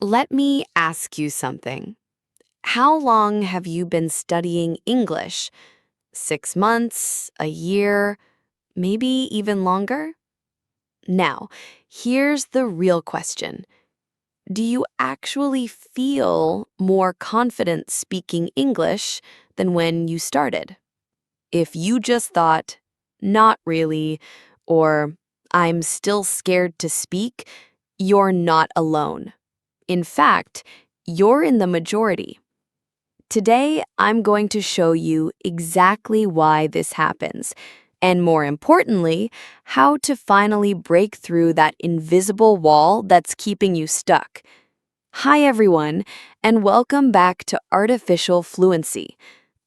Let me ask you something. How long have you been studying English? 6 months, a year, maybe even longer? Now, here's the real question. Do you actually feel more confident speaking English than when you started? If you just thought, not really, or I'm still scared to speak, you're not alone. In fact, you're in the majority. Today, I'm going to show you exactly why this happens, and more importantly, how to finally break through that invisible wall that's keeping you stuck. Hi, everyone, and welcome back to Artificial Fluency.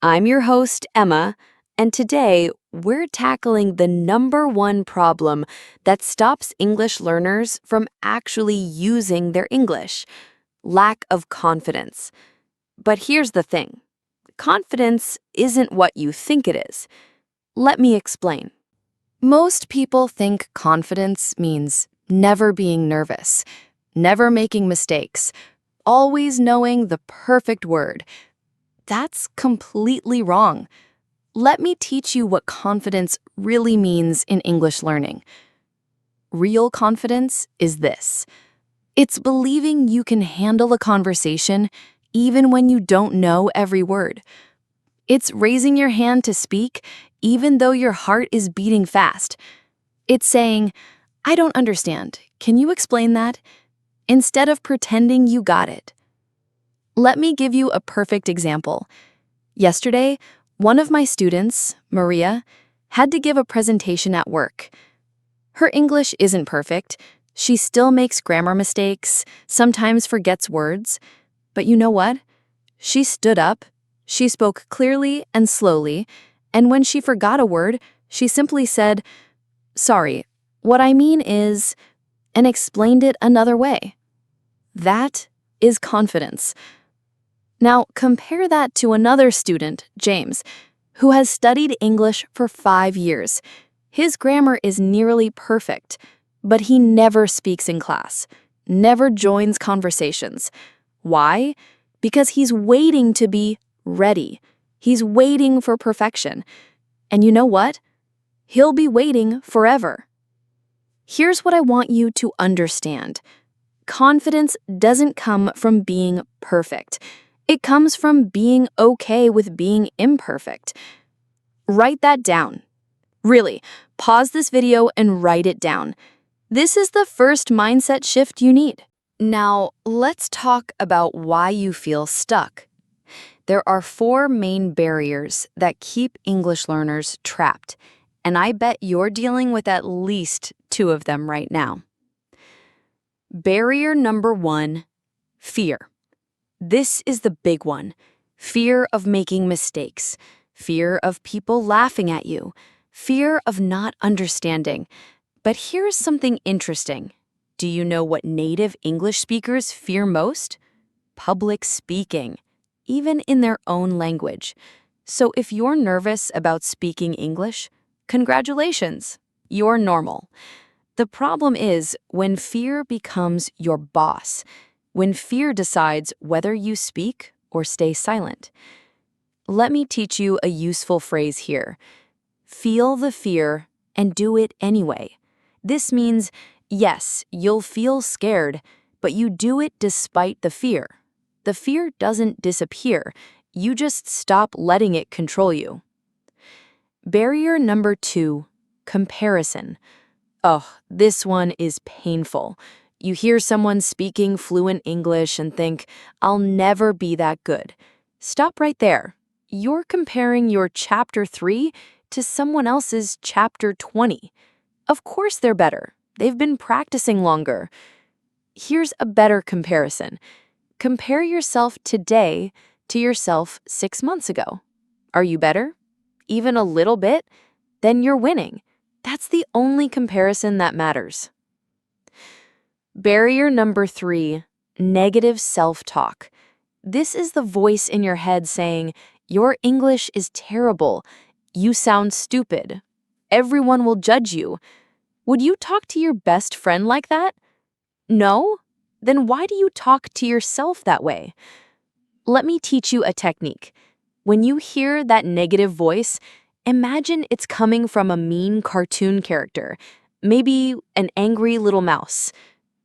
I'm your host, Emma, and today we're tackling the #1 problem that stops English learners from actually using their English: lack of confidence. But here's the thing. Confidence isn't what you think it is. Let me explain. Most people think confidence means never being nervous, never making mistakes, always knowing the perfect word. That's completely wrong. Let me teach you what confidence really means in English learning. Real confidence is this. It's believing you can handle a conversation even when you don't know every word. It's raising your hand to speak even though your heart is beating fast. It's saying, I don't understand. Can you explain that? Instead of pretending you got it. Let me give you a perfect example. Yesterday, one of my students, Maria, had to give a presentation at work. Her English isn't perfect. She still makes grammar mistakes, sometimes forgets words. But you know what? She stood up, she spoke clearly and slowly, and when she forgot a word, she simply said, "Sorry, what I mean is," and explained it another way. That is confidence. Now, compare that to another student, James, who has studied English for 5 years. His grammar is nearly perfect, but he never speaks in class, never joins conversations. Why? Because he's waiting to be ready. He's waiting for perfection. And you know what? He'll be waiting forever. Here's what I want you to understand. Confidence doesn't come from being perfect. It comes from being okay with being imperfect. Write that down. Really, pause this video and write it down. This is the first mindset shift you need. Now, let's talk about why you feel stuck. There are 4 main barriers that keep English learners trapped, and I bet you're dealing with at least 2 of them right now. Barrier number 1, fear. This is the big one. Fear of making mistakes, fear of people laughing at you, fear of not understanding. But here's something interesting. Do you know what native English speakers fear most? Public speaking, even in their own language. So if you're nervous about speaking English, congratulations, you're normal. The problem is when fear becomes your boss, when fear decides whether you speak or stay silent. Let me teach you a useful phrase here. Feel the fear and do it anyway. This means, yes, you'll feel scared, but you do it despite the fear. The fear doesn't disappear. You just stop letting it control you. Barrier number 2, comparison. Oh, this one is painful. You hear someone speaking fluent English and think, I'll never be that good. Stop right there. You're comparing your chapter 3 to someone else's chapter 20. Of course they're better. They've been practicing longer. Here's a better comparison. Compare yourself today to yourself 6 months ago. Are you better? Even a little bit? Then you're winning. That's the only comparison that matters. Barrier number 3, negative self-talk. This is the voice in your head saying, your English is terrible. You sound stupid. Everyone will judge you. Would you talk to your best friend like that? No? then why do you talk to yourself that way? Let me teach you a technique. When you hear that negative voice, imagine it's coming from a mean cartoon character, maybe an angry little mouse.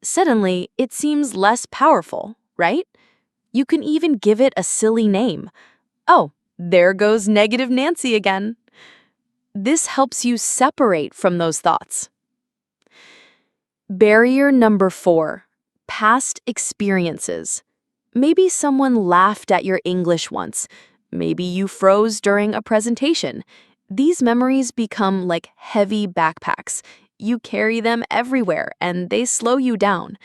Suddenly, it seems less powerful, right? You can even give it a silly name. Oh, there goes negative Nancy again. This helps you separate from those thoughts. Barrier number 4, past experiences. Maybe someone laughed at your English once. Maybe you froze during a presentation. These memories become like heavy backpacks. You carry them everywhere and they slow you down.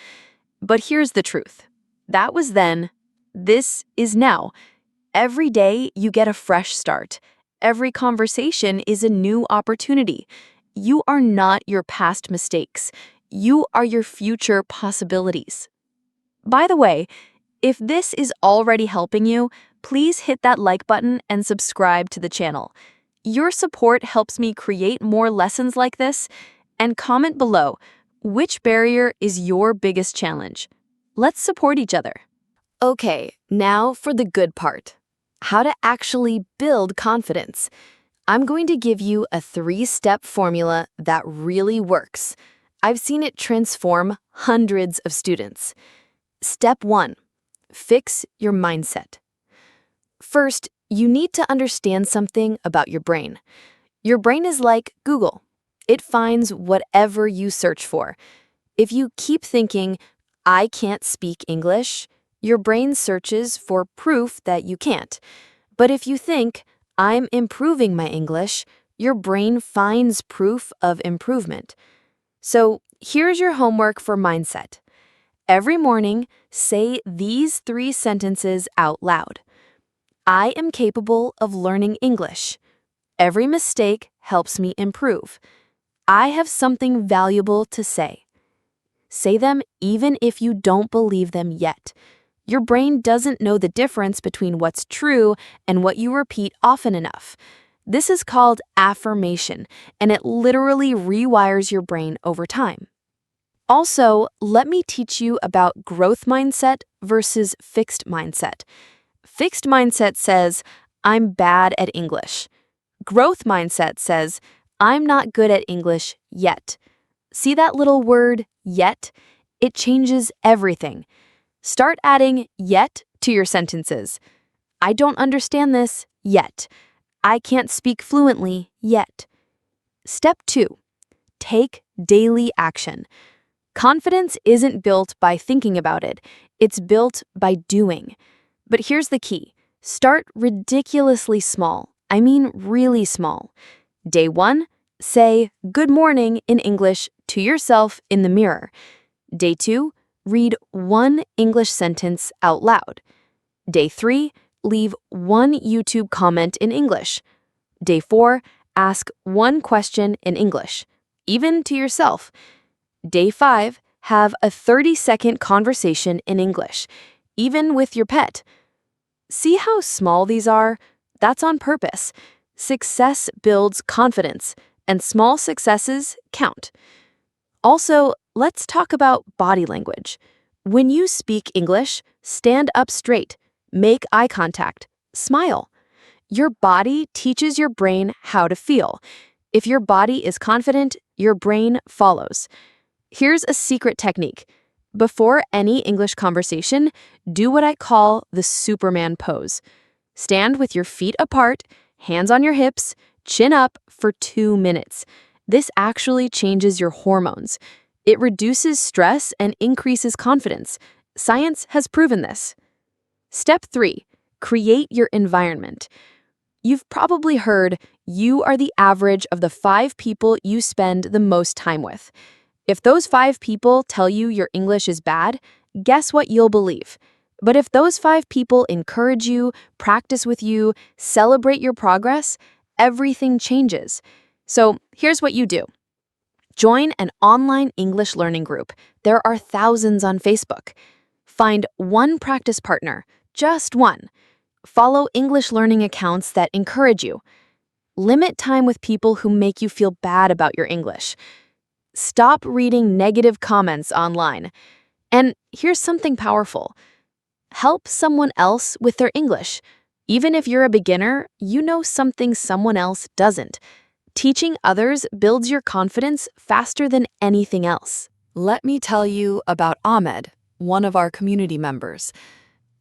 But here's the truth. That was then. This is now. Every day you get a fresh start. Every conversation is a new opportunity. You are not your past mistakes. You are your future possibilities. By the way, if this is already helping you, please hit that like button and subscribe to the channel. Your support helps me create more lessons like this, and comment below, which barrier is your biggest challenge? Let's support each other. Okay, now for the good part. How to actually build confidence. I'm going to give you a 3-step formula that really works. I've seen it transform hundreds of students. Step 1. Fix your mindset. First, you need to understand something about your brain. Your brain is like Google. It finds whatever you search for. If you keep thinking, I can't speak English, your brain searches for proof that you can't. But if you think, I'm improving my English, your brain finds proof of improvement. So here's your homework for mindset. Every morning, say these 3 sentences out loud. I am capable of learning English. Every mistake helps me improve. I have something valuable to say. Say them even if you don't believe them yet. Your brain doesn't know the difference between what's true and what you repeat often enough. This is called affirmation, and it literally rewires your brain over time. Also, let me teach you about growth mindset versus fixed mindset. Fixed mindset says, I'm bad at English. Growth mindset says, I'm not good at English yet. See that little word, yet? It changes everything. Start adding yet to your sentences. I don't understand this yet. I can't speak fluently yet. Step 2. Take daily action. Confidence isn't built by thinking about it. It's built by doing. But here's the key. Start ridiculously small. I mean really small. Day 1, say good morning in English to yourself in the mirror. Day 2, read 1 English sentence out loud. Day 3, leave 1 YouTube comment in English. Day 4, ask 1 question in English, even to yourself. Day 5, have a 30-second conversation in English, even with your pet. See how small these are? That's on purpose. Success builds confidence, and small successes count. Also, let's talk about body language. When you speak English, stand up straight, make eye contact, smile. Your body teaches your brain how to feel. If your body is confident, your brain follows. Here's a secret technique. Before any English conversation, do what I call the Superman pose. Stand with your feet apart, hands on your hips, chin up for 2 minutes. This actually changes your hormones. It reduces stress and increases confidence. Science has proven this. Step 3. Create your environment. You've probably heard, you are the average of the 5 people you spend the most time with. If those 5 people tell you your English is bad, guess what you'll believe? But if those 5 people encourage you, practice with you, celebrate your progress, everything changes. So here's what you do. Join an online English learning group. There are thousands on Facebook. Find 1 practice partner, just 1. Follow English learning accounts that encourage you. Limit time with people who make you feel bad about your English. Stop reading negative comments online. And here's something powerful. Help someone else with their English. Even if you're a beginner, you know something someone else doesn't. Teaching others builds your confidence faster than anything else. Let me tell you about Ahmed, one of our community members.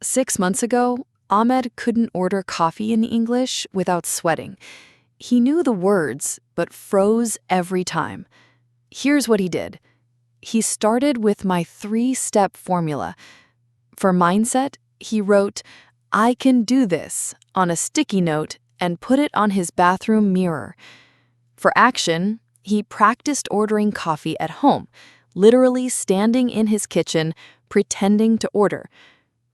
6 months ago, Ahmed couldn't order coffee in English without sweating. He knew the words, but froze every time. Here's what he did. He started with my 3-step formula. For mindset, he wrote, "I can do this," on a sticky note and put it on his bathroom mirror. For action, he practiced ordering coffee at home, literally standing in his kitchen, pretending to order.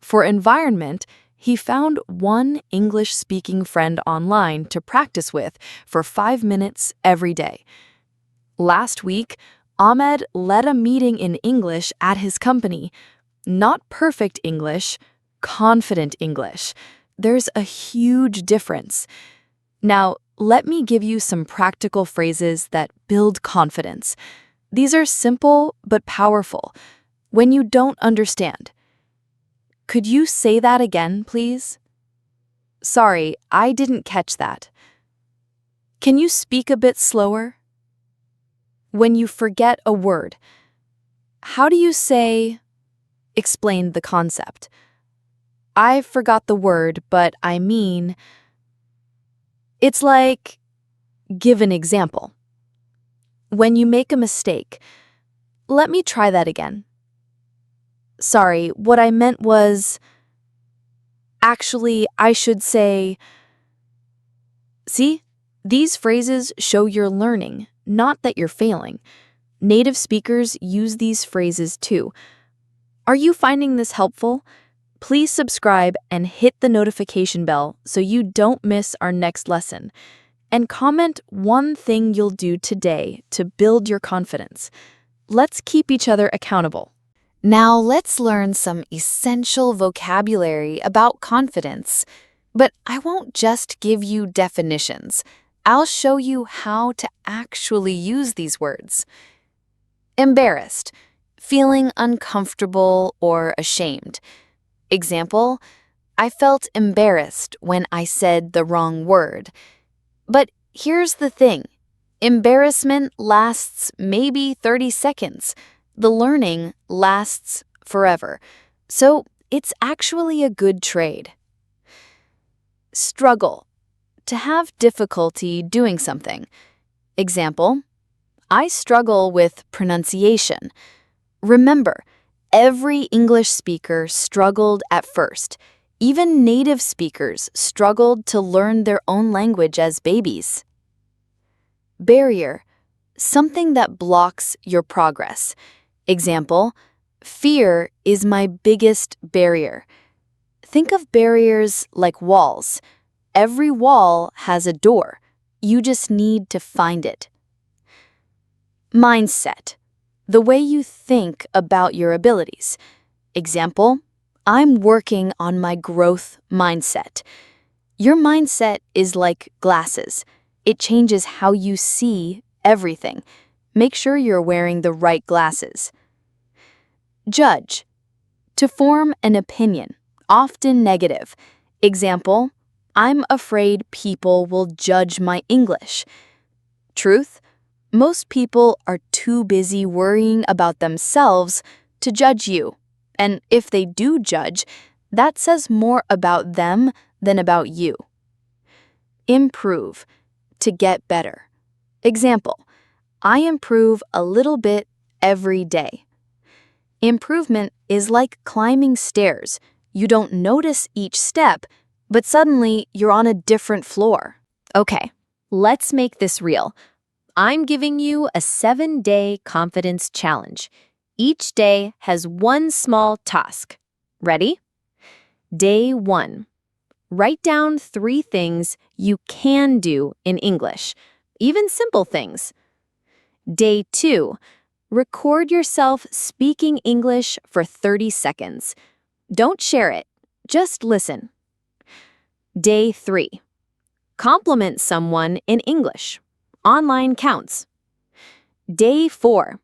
For environment, he found one English-speaking friend online to practice with for 5 minutes every day. Last week, Ahmed led a meeting in English at his company. Not perfect English, confident English. There's a huge difference. Now, let me give you some practical phrases that build confidence. These are simple but powerful. When you don't understand. Could you say that again, please? Sorry, I didn't catch that. Can you speak a bit slower? When you forget a word, how do you say, explain the concept? I forgot the word, but I mean, it's like, give an example. When you make a mistake, let me try that again. Sorry, what I meant was, actually, I should say, see? These phrases show you're learning, not that you're failing. Native speakers use these phrases too. Are you finding this helpful? Please subscribe and hit the notification bell so you don't miss our next lesson. And comment one thing you'll do today to build your confidence. Let's keep each other accountable. Now let's learn some essential vocabulary about confidence. But I won't just give you definitions. I'll show you how to actually use these words. Embarrassed, feeling uncomfortable or ashamed. Example, I felt embarrassed when I said the wrong word. But here's the thing. Embarrassment lasts maybe 30 seconds. The learning lasts forever. So it's actually a good trade. Struggle, to have difficulty doing something. Example, I struggle with pronunciation. Remember, every English speaker struggled at first. Even native speakers struggled to learn their own language as babies. Barrier, something that blocks your progress. Example, fear is my biggest barrier. Think of barriers like walls. Every wall has a door. You just need to find it. Mindset, the way you think about your abilities. Example, I'm working on my growth mindset. Your mindset is like glasses. It changes how you see everything. Make sure you're wearing the right glasses. Judge, to form an opinion, often negative. Example, I'm afraid people will judge my English. Truth, most people are too busy worrying about themselves to judge you. And if they do judge, that says more about them than about you. Improve, to get better. Example, I improve a little bit every day. Improvement is like climbing stairs. You don't notice each step, but suddenly you're on a different floor. Okay, let's make this real. I'm giving you a 7-day confidence challenge. Each day has one small task. Ready? Day 1. Write down 3 things you can do in English, even simple things. Day 2. Record yourself speaking English for 30 seconds. Don't share it, just listen. Day 3. Compliment someone in English. Online counts. Day 4.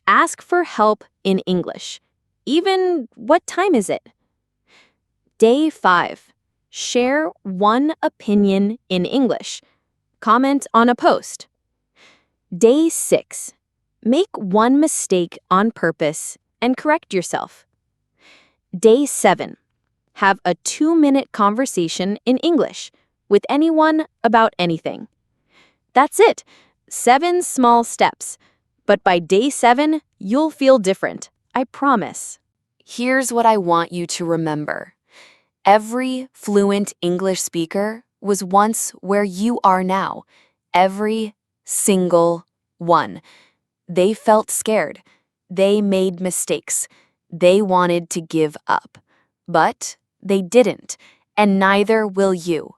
Ask for help in English. even what time is it? Day 5. Share one opinion in English. Comment on a post. Day 6. Make one mistake on purpose and correct yourself. Day 7. Have a 2-minute conversation in English with anyone about anything. That's it. 7 small steps. But by day 7, you'll feel different. I promise. Here's what I want you to remember. Every fluent English speaker was once where you are now. Every single one. They felt scared. They made mistakes. They wanted to give up. But they didn't, and neither will you.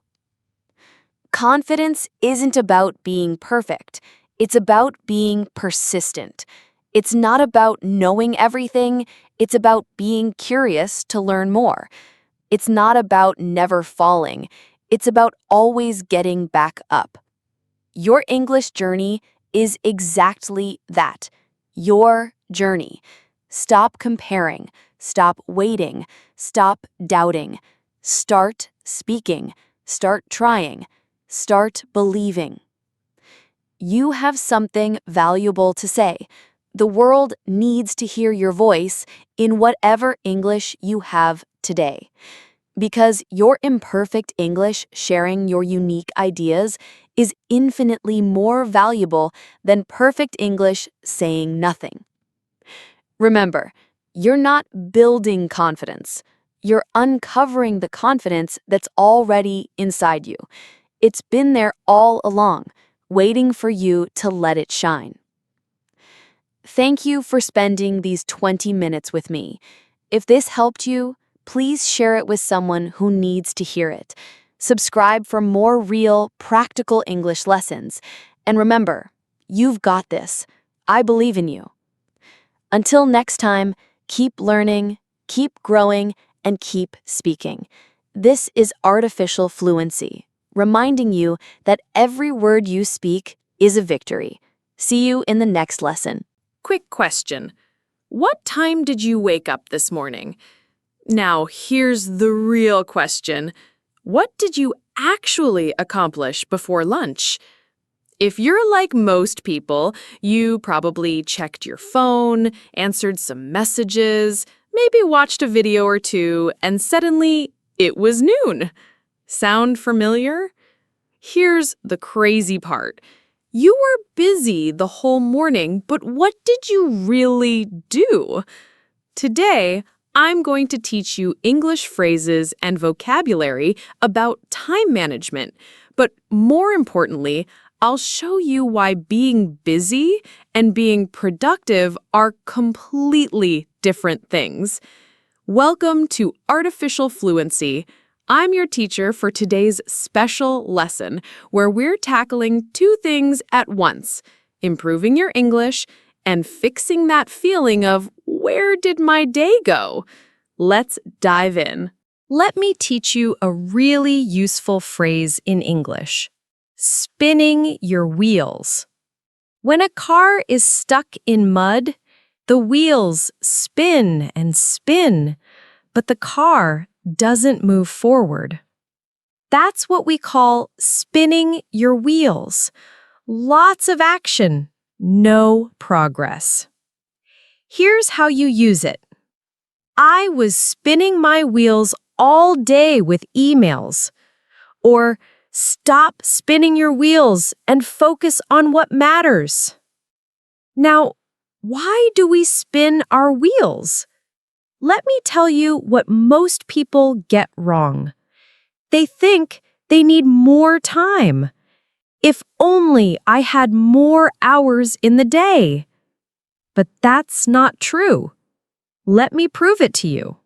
Confidence isn't about being perfect. It's about being persistent. It's not about knowing everything. It's about being curious to learn more. It's not about never falling. It's about always getting back up. Your English journey is exactly that. Your journey. Stop comparing. Stop waiting. Stop doubting. Start speaking. Start trying. Start believing. You have something valuable to say. The world needs to hear your voice in whatever English you have today. Because your imperfect English sharing your unique ideas is infinitely more valuable than perfect English saying nothing. Remember, you're not building confidence. You're uncovering the confidence that's already inside you. It's been there all along, waiting for you to let it shine. Thank you for spending these 20 minutes with me. If this helped you, please share it with someone who needs to hear it. Subscribe for more real, practical English lessons. And remember, you've got this. I believe in you. Until next time, keep learning, keep growing, and keep speaking. This is Artificial Fluency, reminding you that every word you speak is a victory. See you in the next lesson. Quick question. What time did you wake up this morning? Now, here's the real question. What did you actually accomplish before lunch? If you're like most people, you probably checked your phone, answered some messages, maybe watched a video or two, and suddenly it was noon. Sound familiar? Here's the crazy part. You were busy the whole morning, but what did you really do? Today, I'm going to teach you English phrases and vocabulary about time management, but more importantly, I'll show you why being busy and being productive are completely different things. Welcome to Artificial Fluency. I'm your teacher for today's special lesson, where we're tackling 2 things at once: improving your English and fixing that feeling of, where did my day go? Let's dive in. Let me teach you a really useful phrase in English. Spinning your wheels. When a car is stuck in mud, the wheels spin and spin, but the car doesn't move forward. That's what we call spinning your wheels. Lots of action, no progress. Here's how you use it. I was spinning my wheels all day with emails. Or stop spinning your wheels and focus on what matters. Now, why do we spin our wheels? Let me tell you what most people get wrong. They think they need more time. If only I had more hours in the day. But that's not true. Let me prove it to you.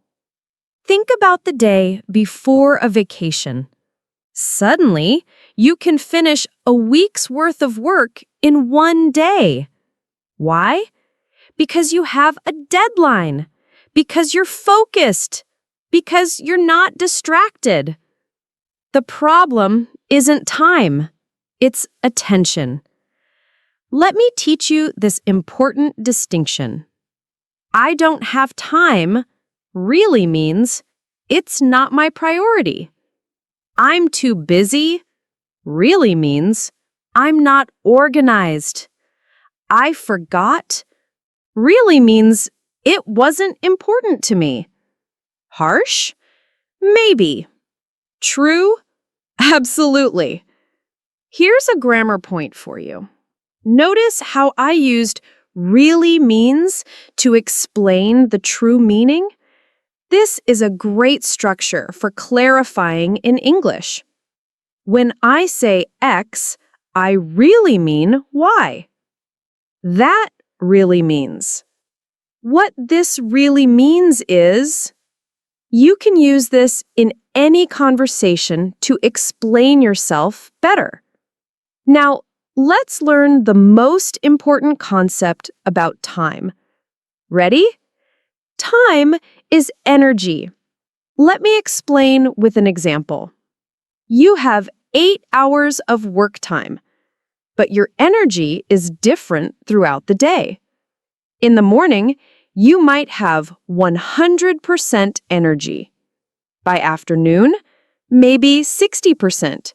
Think about the day before a vacation. Suddenly, you can finish a week's worth of work in one day. Why? Because you have a deadline. Because you're focused. Because you're not distracted. The problem isn't time. It's attention. Let me teach you this important distinction. I don't have time really means it's not my priority. I'm too busy really means I'm not organized. I forgot really means it wasn't important to me. Harsh? Maybe. True? Absolutely. Here's a grammar point for you. Notice how I used really means to explain the true meaning? This is a great structure for clarifying in English. When I say X, I really mean Y. That really means. What this really means is, you can use this in any conversation to explain yourself better. Now, let's learn the most important concept about time. Ready? Time is energy. Let me explain with an example. You have 8 hours of work time, but your energy is different throughout the day. In the morning, you might have 100% energy. By afternoon, maybe 60%.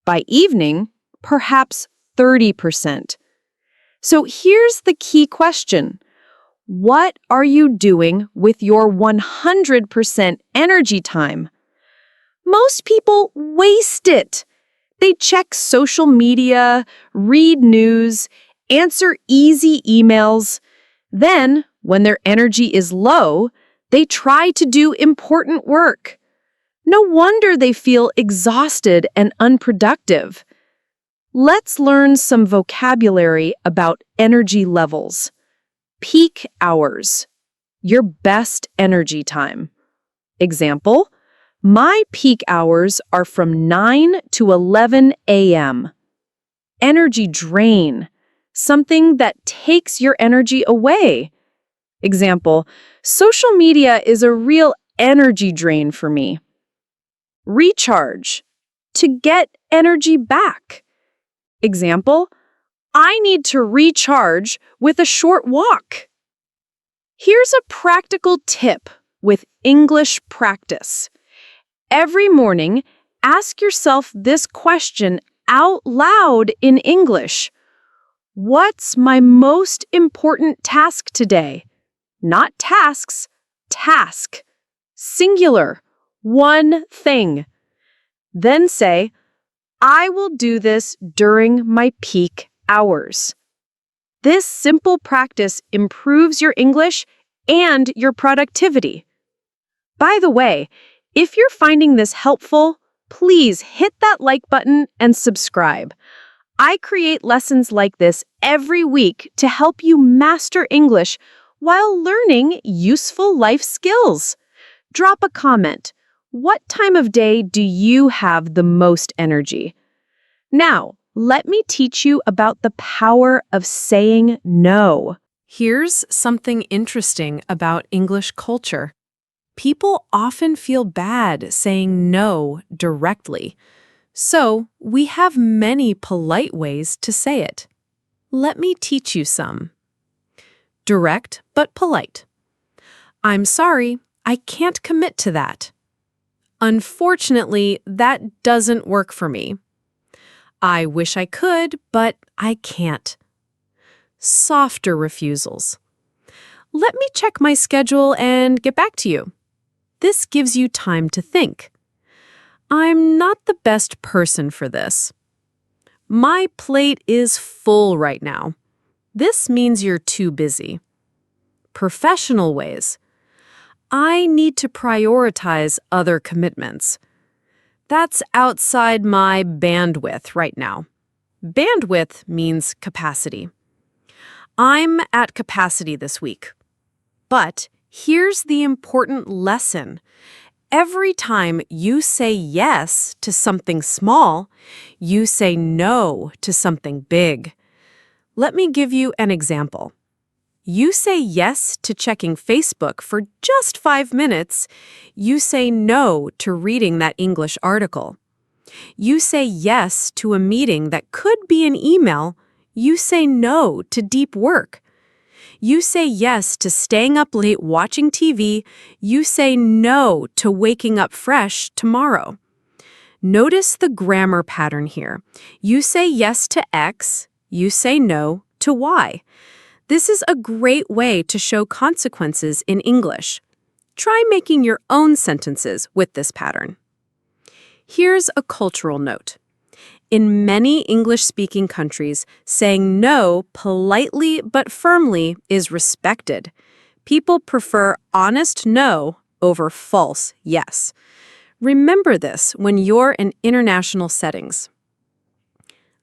By evening, perhaps 30%. So here's the key question. What are you doing with your 100% energy time? Most people waste it. They check social media, read news, answer easy emails. Then, when their energy is low, they try to do important work. No wonder they feel exhausted and unproductive. Let's learn some vocabulary about energy levels. Peak hours, your best energy time. Example, my peak hours are from 9 to 11 a.m. Energy drain, something that takes your energy away. Example, social media is a real energy drain for me. Recharge, to get energy back. Example, I need to recharge with a short walk. Here's a practical tip with English practice. Every morning, ask yourself this question out loud in English. What's my most important task today? Not tasks, task. Singular, one thing. Then say, I will do this during my peak hours. This simple practice improves your English and your productivity. By the way, if you're finding this helpful, please hit that like button and subscribe. I create lessons like this every week to help you master English while learning useful life skills. Drop a comment. What time of day do you have the most energy? Now, let me teach you about the power of saying no. Here's something interesting about English culture. People often feel bad saying no directly. So, we have many polite ways to say it. Let me teach you some. Direct but polite. I'm sorry, I can't commit to that. Unfortunately, that doesn't work for me. I wish I could, but I can't. Softer refusals. Let me check my schedule and get back to you. This gives you time to think. I'm not the best person for this. My plate is full right now. This means you're too busy. Professional ways. I need to prioritize other commitments. That's outside my bandwidth right now. Bandwidth means capacity. I'm at capacity this week. But here's the important lesson. Every time you say yes to something small, you say no to something big. Let me give you an example. You say yes to checking Facebook for just 5 minutes. You say no to reading that English article. You say yes to a meeting that could be an email. You say no to deep work. You say yes to staying up late watching TV. You say no to waking up fresh tomorrow. Notice the grammar pattern here. You say yes to X, you say no to Y. This is a great way to show consequences in English. Try making your own sentences with this pattern. Here's a cultural note. In many English-speaking countries, saying no politely but firmly is respected. People prefer honest no over false yes. Remember this when you're in international settings.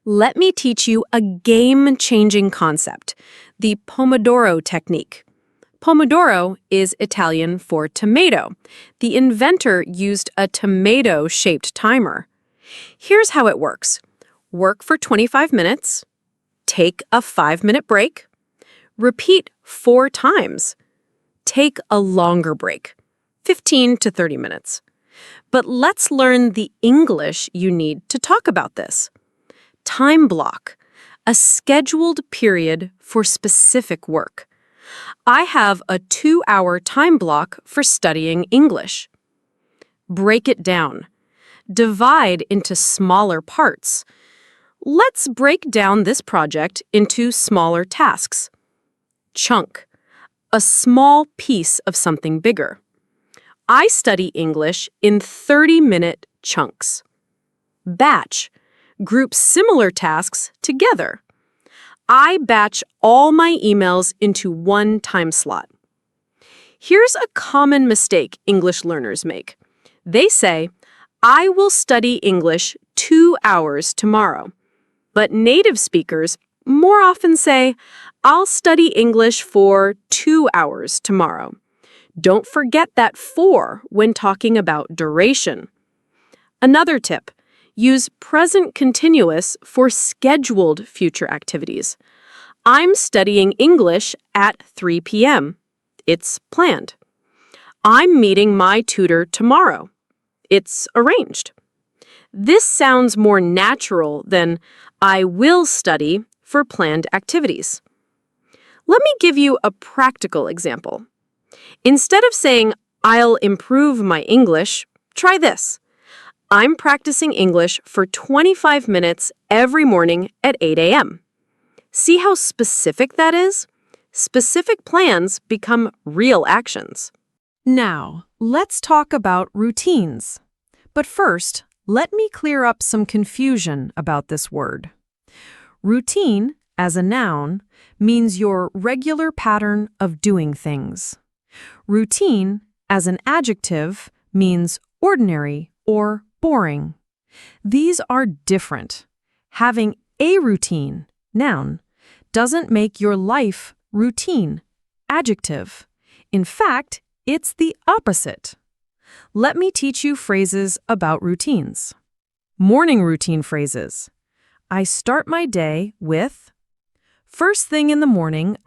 Let me teach you a game-changing concept, the Pomodoro technique. Pomodoro is Italian for tomato. The inventor used a tomato-shaped timer. Here's how it works. Work for 25 minutes. Take a 5-minute break. Repeat 4 times. Take a longer break, 15 to 30 minutes. But let's learn the English you need to talk about this. Time block, a scheduled period for specific work. I have a 2-hour time block for studying English. Break it down. Divide into smaller parts. Let's break down this project into smaller tasks. Chunk, a small piece of something bigger. I study English in 30-minute chunks. Batch, group similar tasks together. I batch all my emails into one time slot. Here's a common mistake English learners make. They say, I will study English 2 hours tomorrow. But native speakers more often say, I'll study English for 2 hours tomorrow. Don't forget that 4 when talking about duration. Another tip, use present continuous for scheduled future activities. I'm studying English at 3 p.m. It's planned. I'm meeting my tutor tomorrow. It's arranged. This sounds more natural than I will study for planned activities. Let me give you a practical example. Instead of saying, I'll improve my English, try this. I'm practicing English for 25 minutes every morning at 8 a.m. See how specific that is? Specific plans become real actions. Now, let's talk about routines. But first, let me clear up some confusion about this word. Routine, as a noun, means your regular pattern of doing things. Routine, as an adjective, means ordinary or boring. These are different. Having a routine, noun, doesn't make your life routine, adjective. In fact, it's the opposite. Let me teach you phrases about routines. Morning routine phrases. I start my day with, first thing in the morning,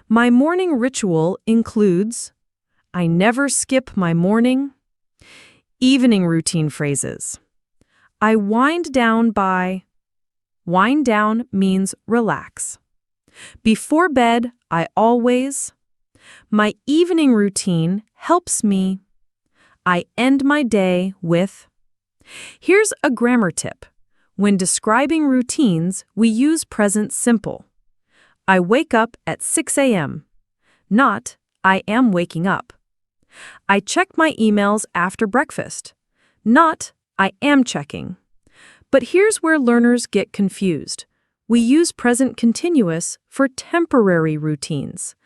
my morning ritual includes, I never skip my morning. Evening routine phrases. I wind down by, wind down means relax. Before bed, I always, my evening routine helps me. I end my day with. Here's a grammar tip. When describing routines, we use present simple. I wake up at 6 a.m., not I am waking up. I check my emails after breakfast, not I am checking. But here's where learners get confused. We use present continuous for temporary routines.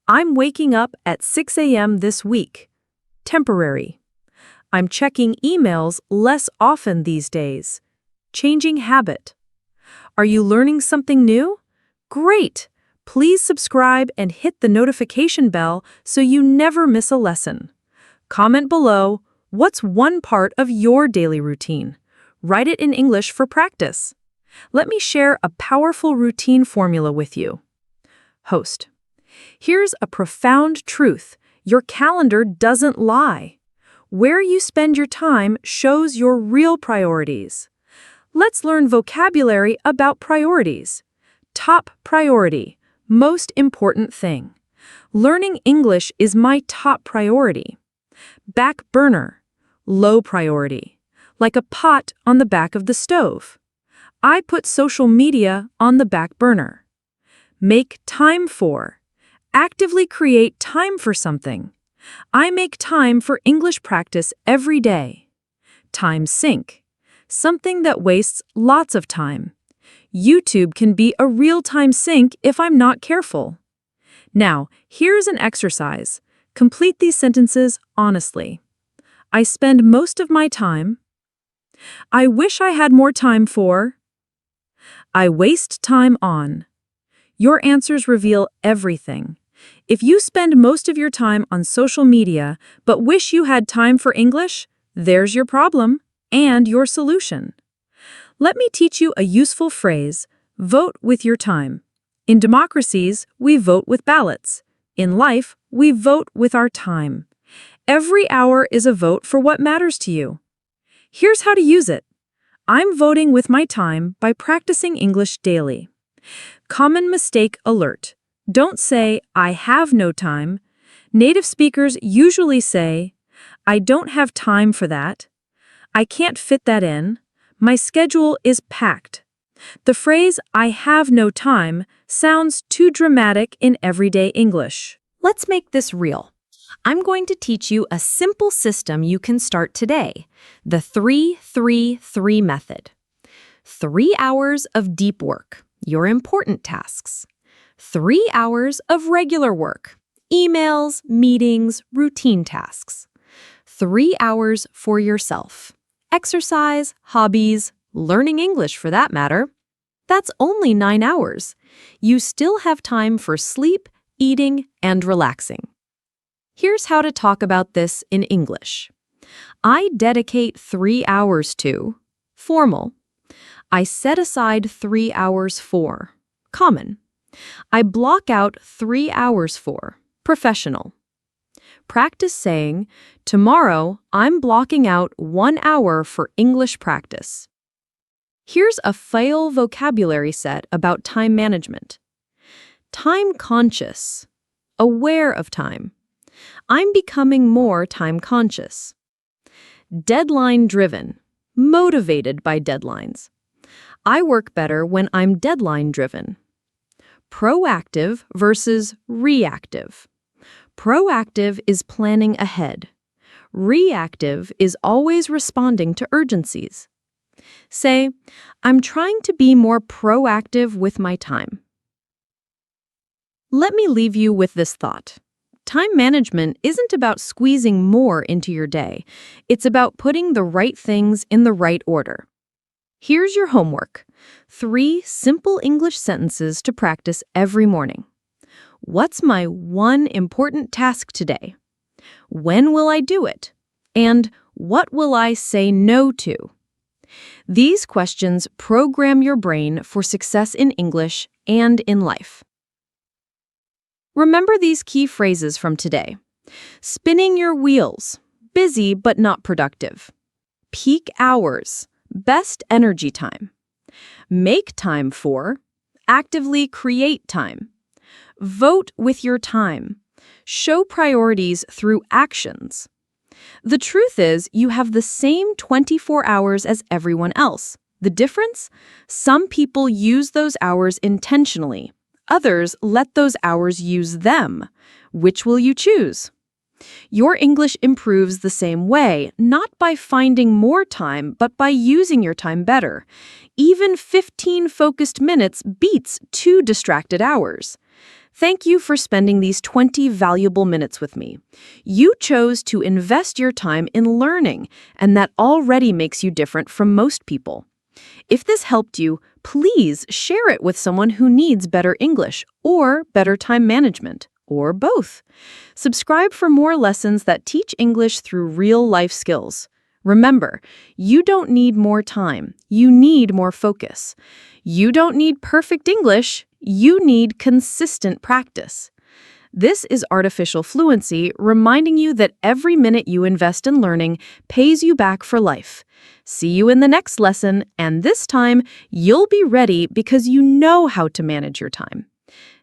I'm waking up at 6 a.m. this week. Temporary. I'm checking emails less often these days. Changing habit. Are you learning something new? Great! Please subscribe and hit the notification bell so you never miss a lesson. Comment below, what's one part of your daily routine? Write it in English for practice. Let me share a powerful routine formula with you. Host. Here's a profound truth. Your calendar doesn't lie. Where you spend your time shows your real priorities. Let's learn vocabulary about priorities. Top priority, most important thing. Learning English is my top priority. Back burner, low priority, like a pot on the back of the stove. I put social media on the back burner. Make time for. Actively create time for something. I make time for English practice every day. Time sink. Something that wastes lots of time. YouTube can be a real-time sink if I'm not careful. Now, here's an exercise. Complete these sentences honestly. I spend most of my time. I wish I had more time for. I waste time on. Your answers reveal everything. If you spend most of your time on social media but wish you had time for English, there's your problem and your solution. Let me teach you a useful phrase. Vote with your time. In democracies, we vote with ballots. In life, we vote with our time. Every hour is a vote for what matters to you. Here's how to use it. I'm voting with my time by practicing English daily. Common mistake alert. Don't say, I have no time. Native speakers usually say, I don't have time for that. I can't fit that in. My schedule is packed. The phrase, I have no time, sounds too dramatic in everyday English. Let's make this real. I'm going to teach you a simple system you can start today, the 3-3-3 method. 3 hours of deep work, your important tasks. 3 hours of regular work, emails, meetings, routine tasks. 3 hours for yourself, exercise, hobbies, learning English for that matter. That's only 9 hours. You still have time for sleep, eating, and relaxing. Here's how to talk about this in English. I dedicate 3 hours to formal. I set aside 3 hours for common. I block out 3 hours for professional. Practice saying, tomorrow I'm blocking out 1 hour for English practice. Here's a fail vocabulary set about time management. Time conscious, aware of time. I'm becoming more time conscious. Deadline driven, motivated by deadlines. I work better when I'm deadline driven. Proactive versus reactive. Proactive is planning ahead. Reactive is always responding to urgencies. Say, I'm trying to be more proactive with my time. Let me leave you with this thought. Time management isn't about squeezing more into your day. It's about putting the right things in the right order. Here's your homework. 3 simple English sentences to practice every morning. What's my one important task today? When will I do it? And what will I say no to? These questions program your brain for success in English and in life. Remember these key phrases from today. Spinning your wheels, busy but not productive. Peak hours, best energy time. Make time for, actively create time. Vote with your time. Show priorities through actions. The truth is, you have the same 24 hours as everyone else. The difference? Some people use those hours intentionally. Others let those hours use them. Which will you choose? Your English improves the same way, not by finding more time, but by using your time better. Even 15 focused minutes beats 2 distracted hours. Thank you for spending these 20 valuable minutes with me. You chose to invest your time in learning, and that already makes you different from most people. If this helped you, please share it with someone who needs better English or better time management, or both. Subscribe for more lessons that teach English through real-life skills. Remember, you don't need more time. You need more focus. You don't need perfect English. You need consistent practice. This is Artificial Fluency, reminding you that every minute you invest in learning pays you back for life. See you in the next lesson, and this time, you'll be ready because you know how to manage your time.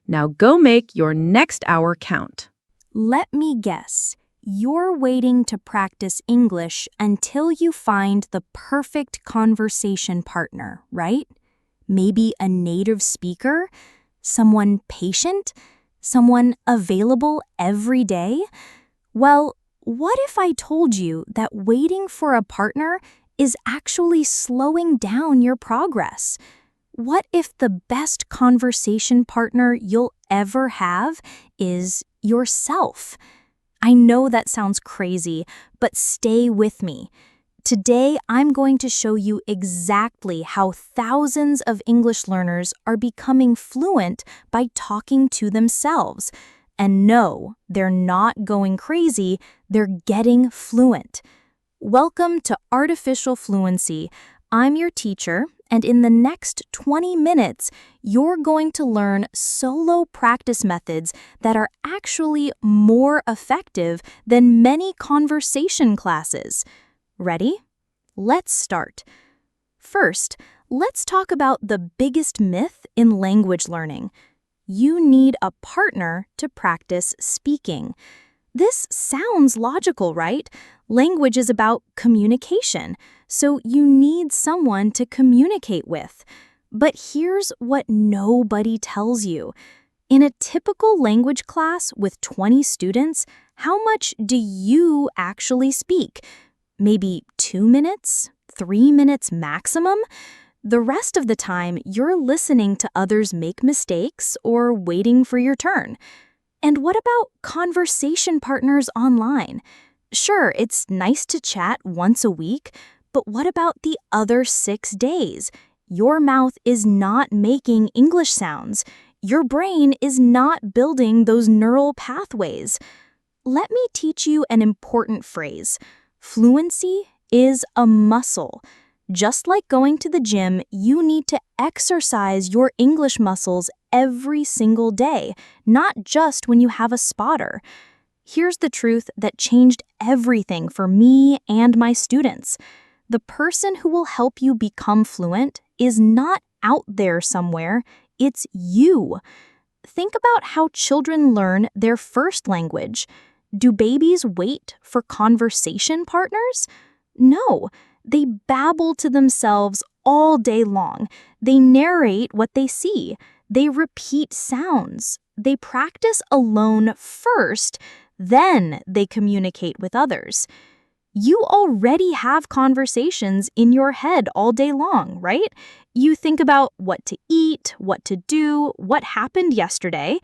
Now go make your next hour count. Let me guess. You're waiting to practice English until you find the perfect conversation partner, right? Maybe a native speaker? Someone patient? Someone available every day? Well, what if I told you that waiting for a partner is actually slowing down your progress? What if the best conversation partner you'll ever have is yourself? I know that sounds crazy, but stay with me. Today, I'm going to show you exactly how thousands of English learners are becoming fluent by talking to themselves. And no, they're not going crazy, they're getting fluent. Welcome to Artificial Fluency. I'm your teacher, and in the next 20 minutes, you're going to learn solo practice methods that are actually more effective than many conversation classes. Ready? Let's start. First, let's talk about the biggest myth in language learning. You need a partner to practice speaking. This sounds logical, right? Language is about communication, so you need someone to communicate with. But here's what nobody tells you. In a typical language class with 20 students, how much do you actually speak? Maybe 2 minutes? 3 minutes maximum? The rest of the time, you're listening to others make mistakes or waiting for your turn. And what about conversation partners online? Sure, it's nice to chat once a week, but what about the other 6 days? Your mouth is not making English sounds. Your brain is not building those neural pathways. Let me teach you an important phrase. Fluency is a muscle. Just like going to the gym, you need to exercise your English muscles every single day, not just when you have a spotter. Here's the truth that changed everything for me and my students. The person who will help you become fluent is not out there somewhere, it's you. Think about how children learn their first language. Do babies wait for conversation partners? No, they babble to themselves all day long. They narrate what they see. They repeat sounds. They practice alone first, then they communicate with others. You already have conversations in your head all day long, right? You think about what to eat, what to do, what happened yesterday.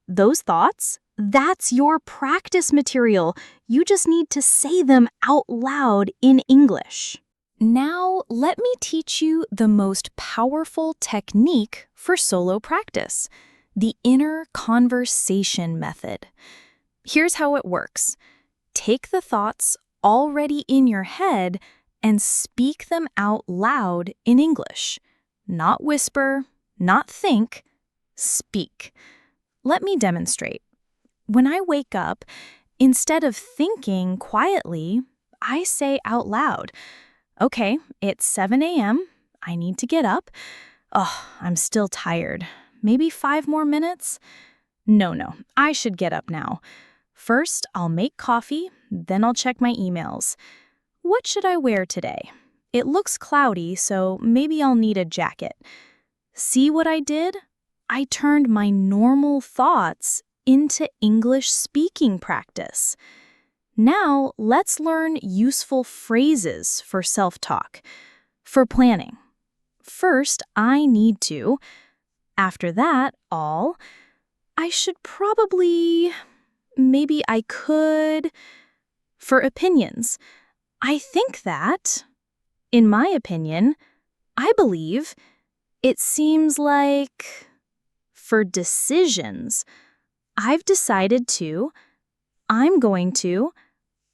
Those thoughts, that's your practice material. You just need to say them out loud in English. Now, let me teach you the most powerful technique for solo practice, the inner conversation method. Here's how it works. Take the thoughts already in your head and speak them out loud in English. Not whisper, not think, speak. Let me demonstrate. When I wake up, instead of thinking quietly, I say out loud, okay, it's 7 a.m. I need to get up. Oh, I'm still tired. Maybe 5 more minutes? No, I should get up now. First, I'll make coffee, then I'll check my emails. What should I wear today? It looks cloudy, so maybe I'll need a jacket. See what I did? I turned my normal thoughts into English speaking practice. Now, let's learn useful phrases for self-talk. For planning. First, I need to. After that, I should probably, maybe I could. For opinions, I think that, in my opinion, I believe, it seems like. For decisions, I've decided to, I'm going to,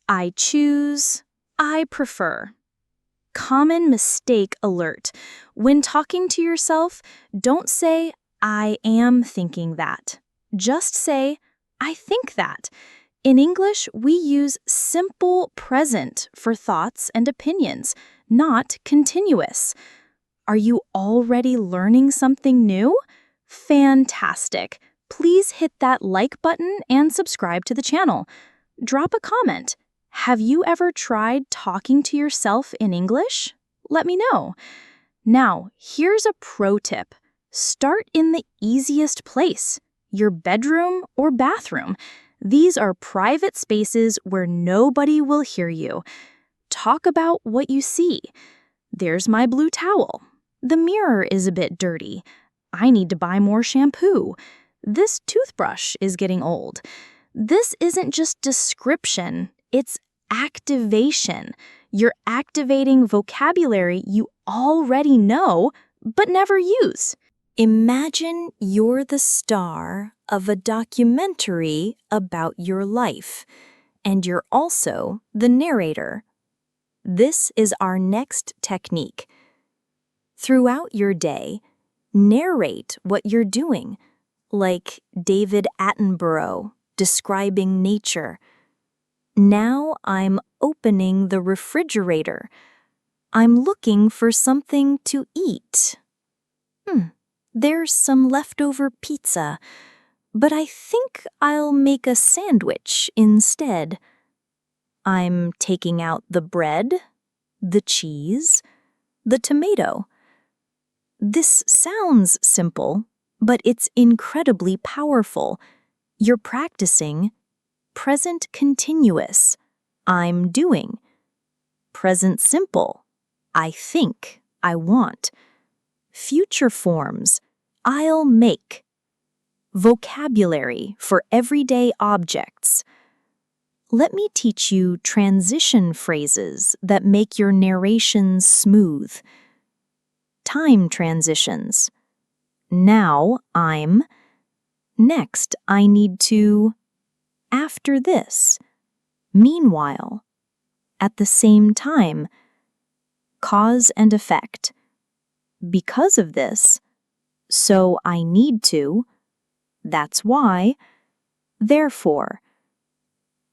I choose, I prefer. Common mistake alert. When talking to yourself, don't say, I am thinking that. Just say, I think that. In English, we use simple present for thoughts and opinions, not continuous. Are you already learning something new? Fantastic. please hit that like button and subscribe to the channel. Drop a comment. Have you ever tried talking to yourself in English? Let me know. Now, here's a pro tip. Start in the easiest place, your bedroom or bathroom. These are private spaces where nobody will hear you. Talk about what you see. There's my blue towel. The mirror is a bit dirty. I need to buy more shampoo. This toothbrush is getting old. This isn't just description, it's activation. You're activating vocabulary you already know but never use. Imagine you're the star of a documentary about your life, and you're also the narrator. This is our next technique. Throughout your day, narrate what you're doing, like David Attenborough describing nature. Now I'm opening the refrigerator. I'm looking for something to eat. There's some leftover pizza, but I think I'll make a sandwich instead. I'm taking out the bread, the cheese, the tomato. This sounds simple, but it's incredibly powerful. You're practicing present continuous, I'm doing. Present simple, I think, I want. Future forms, I'll make. Vocabulary for everyday objects. Let me teach you transition phrases that make your narration smooth. Time transitions. Now I'm. Next I need to. After this. Meanwhile. At the same time. Cause and effect. Because of this. So I need to. That's why. Therefore.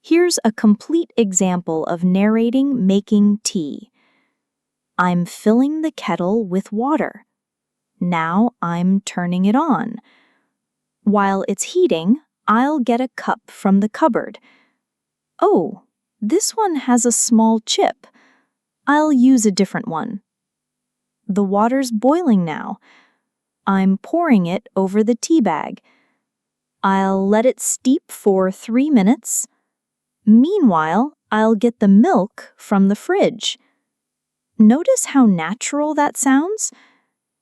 Here's a complete example of narrating making tea. I'm filling the kettle with water. Now I'm turning it on. While it's heating, I'll get a cup from the cupboard. Oh, this one has a small chip. I'll use a different one. The water's boiling now. I'm pouring it over the tea bag. I'll let it steep for 3 minutes. Meanwhile, I'll get the milk from the fridge. Notice how natural that sounds?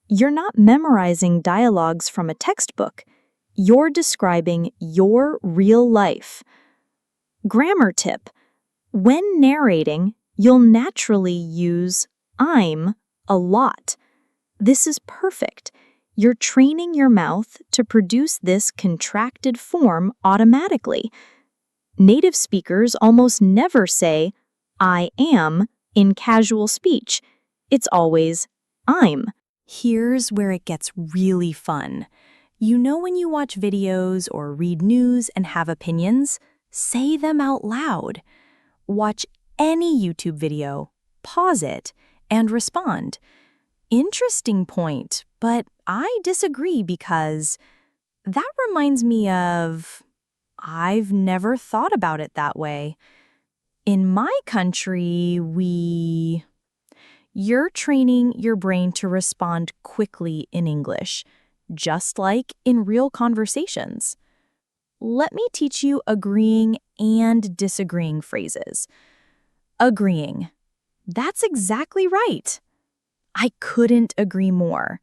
You're not memorizing dialogues from a textbook. You're describing your real life. Grammar tip. When narrating, you'll naturally use I'm a lot. This is perfect. You're training your mouth to produce this contracted form automatically. Native speakers almost never say, I am, in casual speech. It's always, I'm. Here's where it gets really fun. You know when you watch videos or read news and have opinions? Say them out loud. Watch any YouTube video, pause it, and respond. Interesting point, but I disagree because that reminds me of... I've never thought about it that way. In my country, You're training your brain to respond quickly in English, just like in real conversations. Let me teach you agreeing and disagreeing phrases. Agreeing. That's exactly right. I couldn't agree more.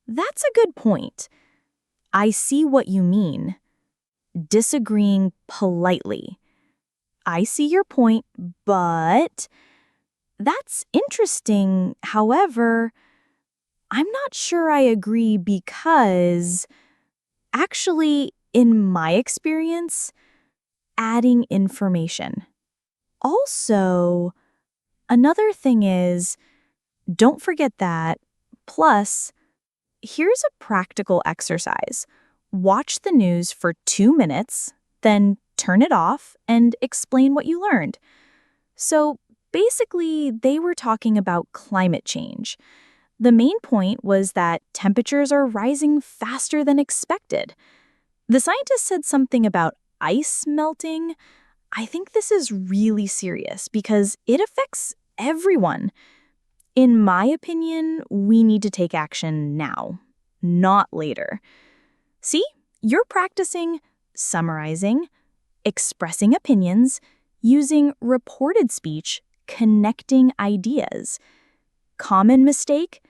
That's a good point. I see what you mean. Disagreeing politely. I see your point, but that's interesting. However, I'm not sure I agree because, actually, in my experience, adding information. Also, another thing is, don't forget that. Plus, here's a practical exercise. Watch the news for 2 minutes, then turn it off and explain what you learned. So basically, they were talking about climate change. The main point was that temperatures are rising faster than expected. The scientist said something about ice melting. I think this is really serious because it affects everyone. In my opinion, we need to take action now, not later. See, you're practicing summarizing, expressing opinions, using reported speech, connecting ideas. Common mistake?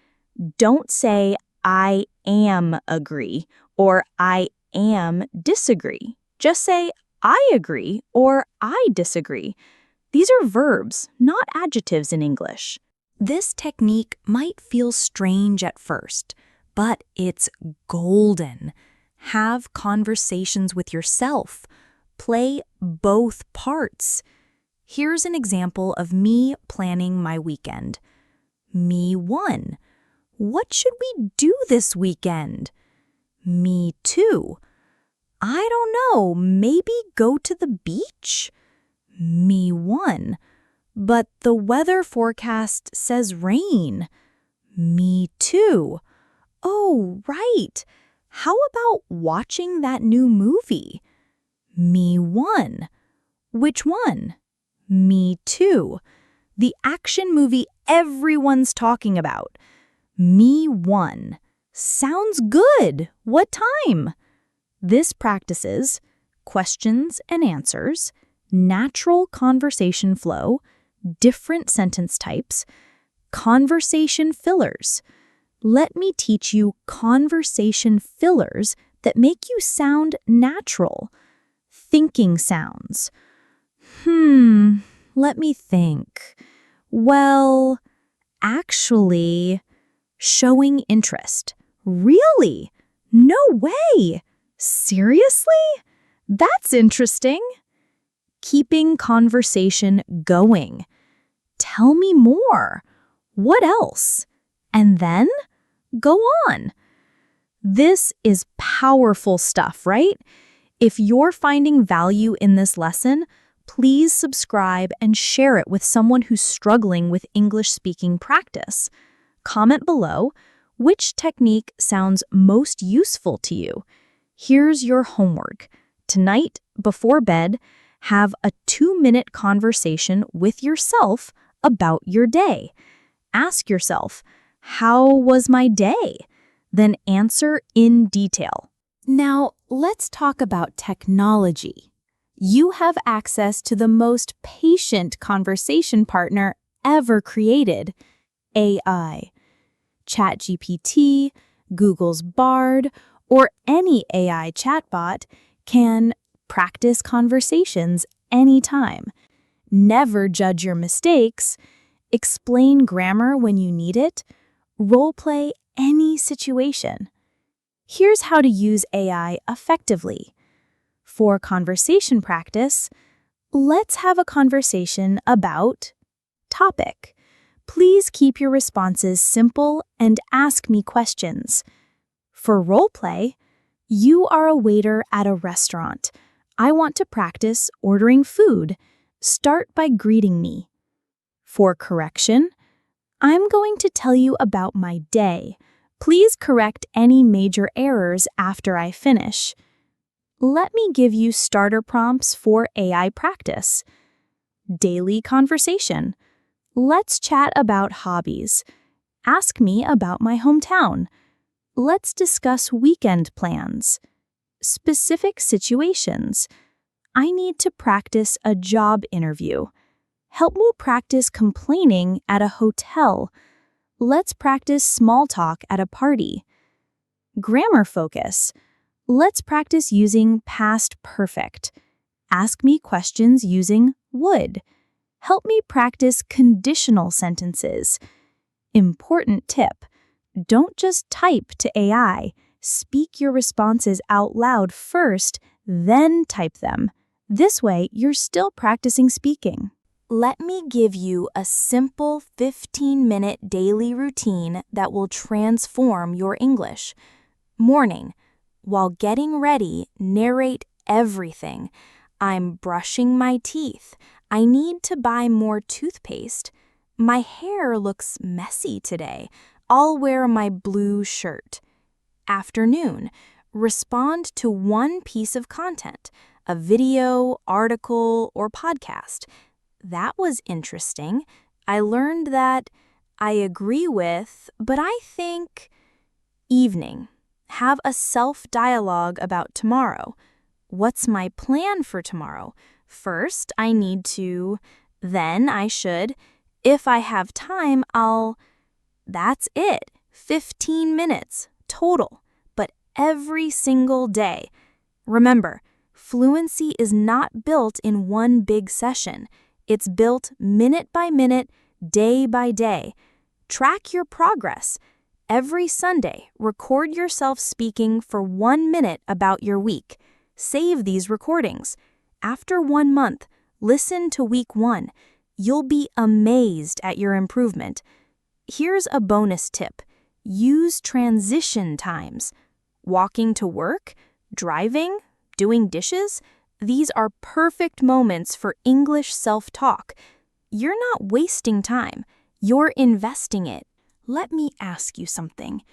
Don't say, I am agree or I am disagree. Just say, I agree or I disagree. These are verbs, not adjectives in English. This technique might feel strange at first, but it's golden. Have conversations with yourself. Play both parts. Here's an example of me planning my weekend. Me 1. What should we do this weekend? Me 2. I don't know, maybe go to the beach? Me 1. But the weather forecast says rain. Me 2. Oh, right. How about watching that new movie? Me 1. Which one? Me 2. The action movie everyone's talking about. Me 1. Sounds good. What time? This practices questions and answers, natural conversation flow, different sentence types, conversation fillers. Let me teach you conversation fillers that make you sound natural. Thinking sounds. Let me think. Well, actually, showing interest. Really? No way! Seriously? That's interesting. Keeping conversation going. Tell me more. What else? And then go on. This is powerful stuff, right? If you're finding value in this lesson, please subscribe and share it with someone who's struggling with English speaking practice. Comment below which technique sounds most useful to you. Here's your homework. Tonight, before bed, have a 2-minute conversation with yourself about your day. Ask yourself, how was my day? Then answer in detail. Now, let's talk about technology. You have access to the most patient conversation partner ever created, AI. ChatGPT, Google's Bard, or any AI chatbot can practice conversations anytime. Never judge your mistakes. Explain grammar when you need it. Role-play any situation. Here's how to use AI effectively. For conversation practice, let's have a conversation about topic. Please keep your responses simple and ask me questions. For role play, you are a waiter at a restaurant. I want to practice ordering food. Start by greeting me. For correction, I'm going to tell you about my day. Please correct any major errors after I finish. Let me give you starter prompts for AI practice. Daily conversation. Let's chat about hobbies. Ask me about my hometown. Let's discuss weekend plans. Specific situations. I need to practice a job interview. Help me practice complaining at a hotel. Let's practice small talk at a party. Grammar focus. Let's practice using past perfect. Ask me questions using would. Help me practice conditional sentences. Important tip. Don't just type to AI. Speak your responses out loud first, then type them. This way, you're still practicing speaking. Let me give you a simple 15-minute daily routine that will transform your English. Morning. While getting ready, narrate everything. I'm brushing my teeth. I need to buy more toothpaste. My hair looks messy today. I'll wear my blue shirt. Afternoon. Respond to one piece of content, a video, article, or podcast. That was interesting. I learned that I agree with, but I think. Evening. Have a self-dialogue about tomorrow. What's my plan for tomorrow? First, I need to. Then I should. If I have time, I'll. That's it. 15 minutes total, but every single day. Remember, fluency is not built in one big session. It's built minute by minute, day by day. Track your progress. Every Sunday, record yourself speaking for 1 minute about your week. Save these recordings. After 1 month, listen to week 1. You'll be amazed at your improvement. Here's a bonus tip. Use transition times. Walking to work, driving, doing dishes, these are perfect moments for English self-talk. You're not wasting time. You're investing it. Let me ask you something.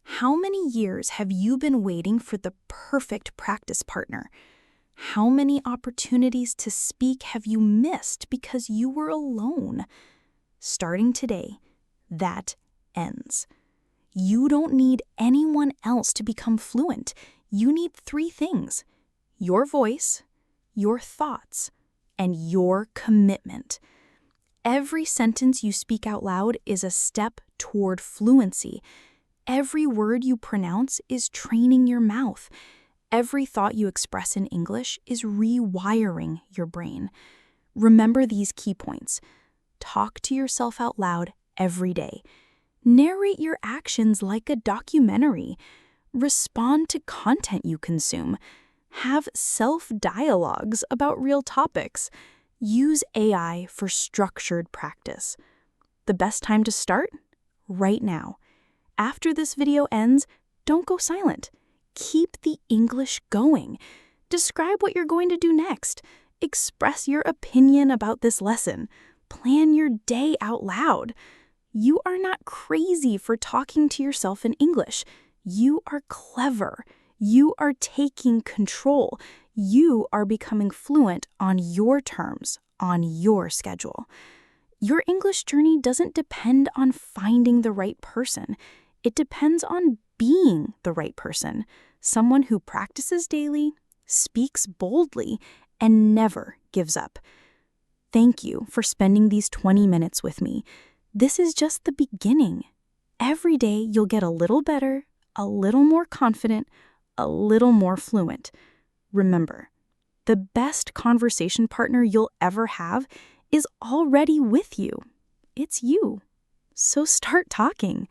How many years have you been waiting for the perfect practice partner? How many opportunities to speak have you missed because you were alone? Starting today, that ends. You don't need anyone else to become fluent. You need 3 things: your voice, your thoughts, and your commitment. Every sentence you speak out loud is a step toward fluency. Every word you pronounce is training your mouth. Every thought you express in English is rewiring your brain. Remember these key points. Talk to yourself out loud every day. Narrate your actions like a documentary. Respond to content you consume. Have self-dialogues about real topics. Use AI for structured practice. The best time to start? Right now. After this video ends, don't go silent. Keep the English going. Describe what you're going to do next. Express your opinion about this lesson. Plan your day out loud. You are not crazy for talking to yourself in English. You are clever. You are taking control. You are becoming fluent on your terms, on your schedule. Your English journey doesn't depend on finding the right person. It depends on being the right person, someone who practices daily, speaks boldly, and never gives up. Thank you for spending these 20 minutes with me. This is just the beginning. Every day you'll get a little better, a little more confident, a little more fluent. Remember, the best conversation partner you'll ever have is already with you. It's you. So start talking.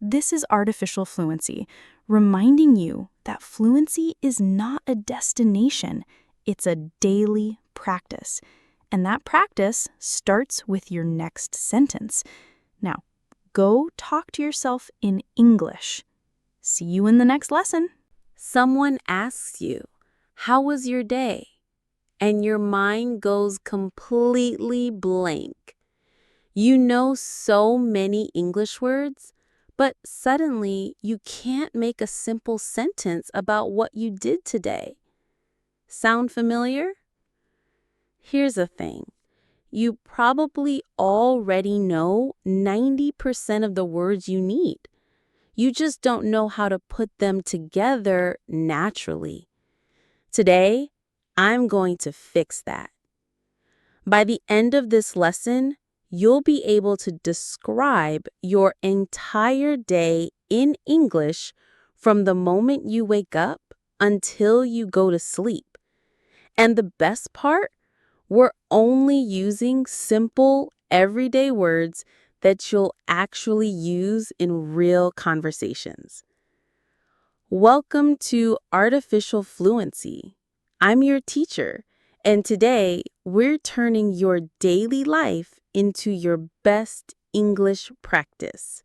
This is Artificial Fluency, reminding you that fluency is not a destination. It's a daily practice. And that practice starts with your next sentence. Now, go talk to yourself in English. See you in the next lesson. Someone asks you, "How was your day?" And your mind goes completely blank. You know so many English words, but suddenly you can't make a simple sentence about what you did today. Sound familiar? Here's the thing. You probably already know 90% of the words you need. You just don't know how to put them together naturally. Today, I'm going to fix that. By the end of this lesson, you'll be able to describe your entire day in English from the moment you wake up until you go to sleep. And the best part, we're only using simple, everyday words that you'll actually use in real conversations. Welcome to Artificial Fluency. I'm your teacher, and today we're turning your daily life into your best English practice.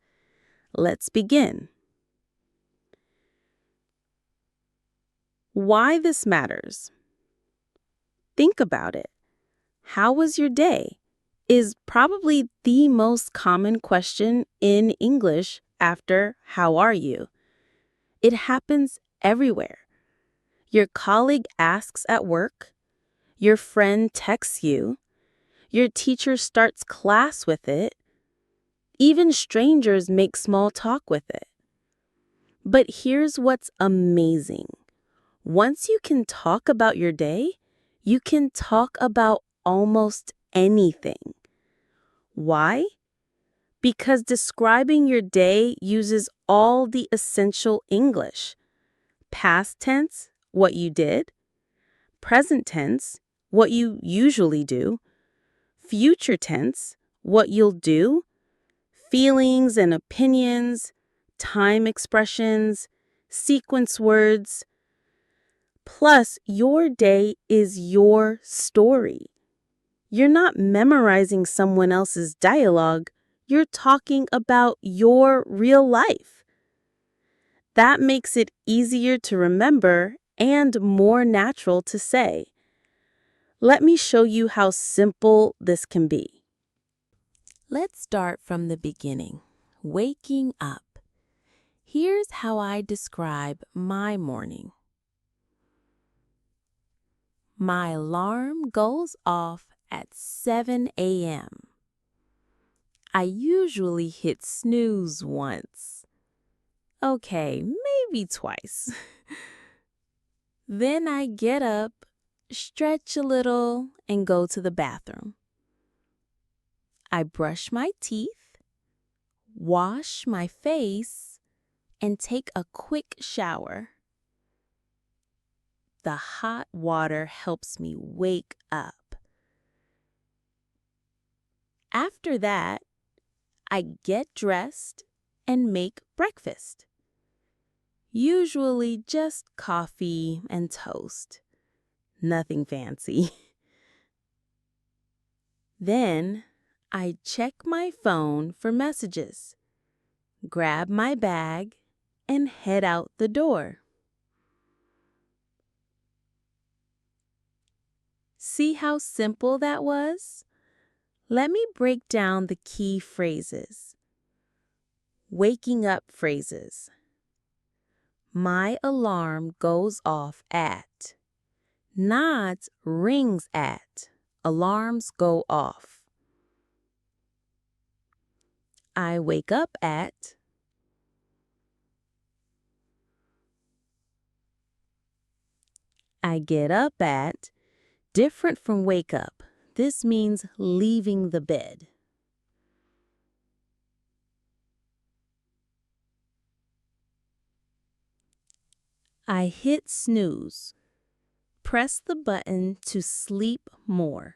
Let's begin. Why this matters? Think about it. How was your day? Is probably the most common question in English after how are you? It happens everywhere. Your colleague asks at work, your friend texts you, your teacher starts class with it, even strangers make small talk with it. But here's what's amazing. Once you can talk about your day, you can talk about almost anything. Why? Because describing your day uses all the essential English. Past tense, what you did. Present tense, what you usually do. Future tense, what you'll do. Feelings and opinions, time expressions, sequence words. Plus, your day is your story. You're not memorizing someone else's dialogue. You're talking about your real life. That makes it easier to remember and more natural to say. Let me show you how simple this can be. Let's start from the beginning. Waking up. Here's how I describe my morning. My alarm goes off at 7 a.m. I usually hit snooze once. Okay, maybe twice. Then I get up, stretch a little, and go to the bathroom. I brush my teeth, wash my face, and take a quick shower. The hot water helps me wake up. After that, I get dressed and make breakfast. Usually just coffee and toast. Nothing fancy. Then I check my phone for messages, grab my bag, and head out the door. See how simple that was? Let me break down the key phrases. Waking up phrases. My alarm goes off at. Not rings at. Alarms go off. I wake up at. I get up at. Different from wake up. This means leaving the bed. I hit snooze. Press the button to sleep more.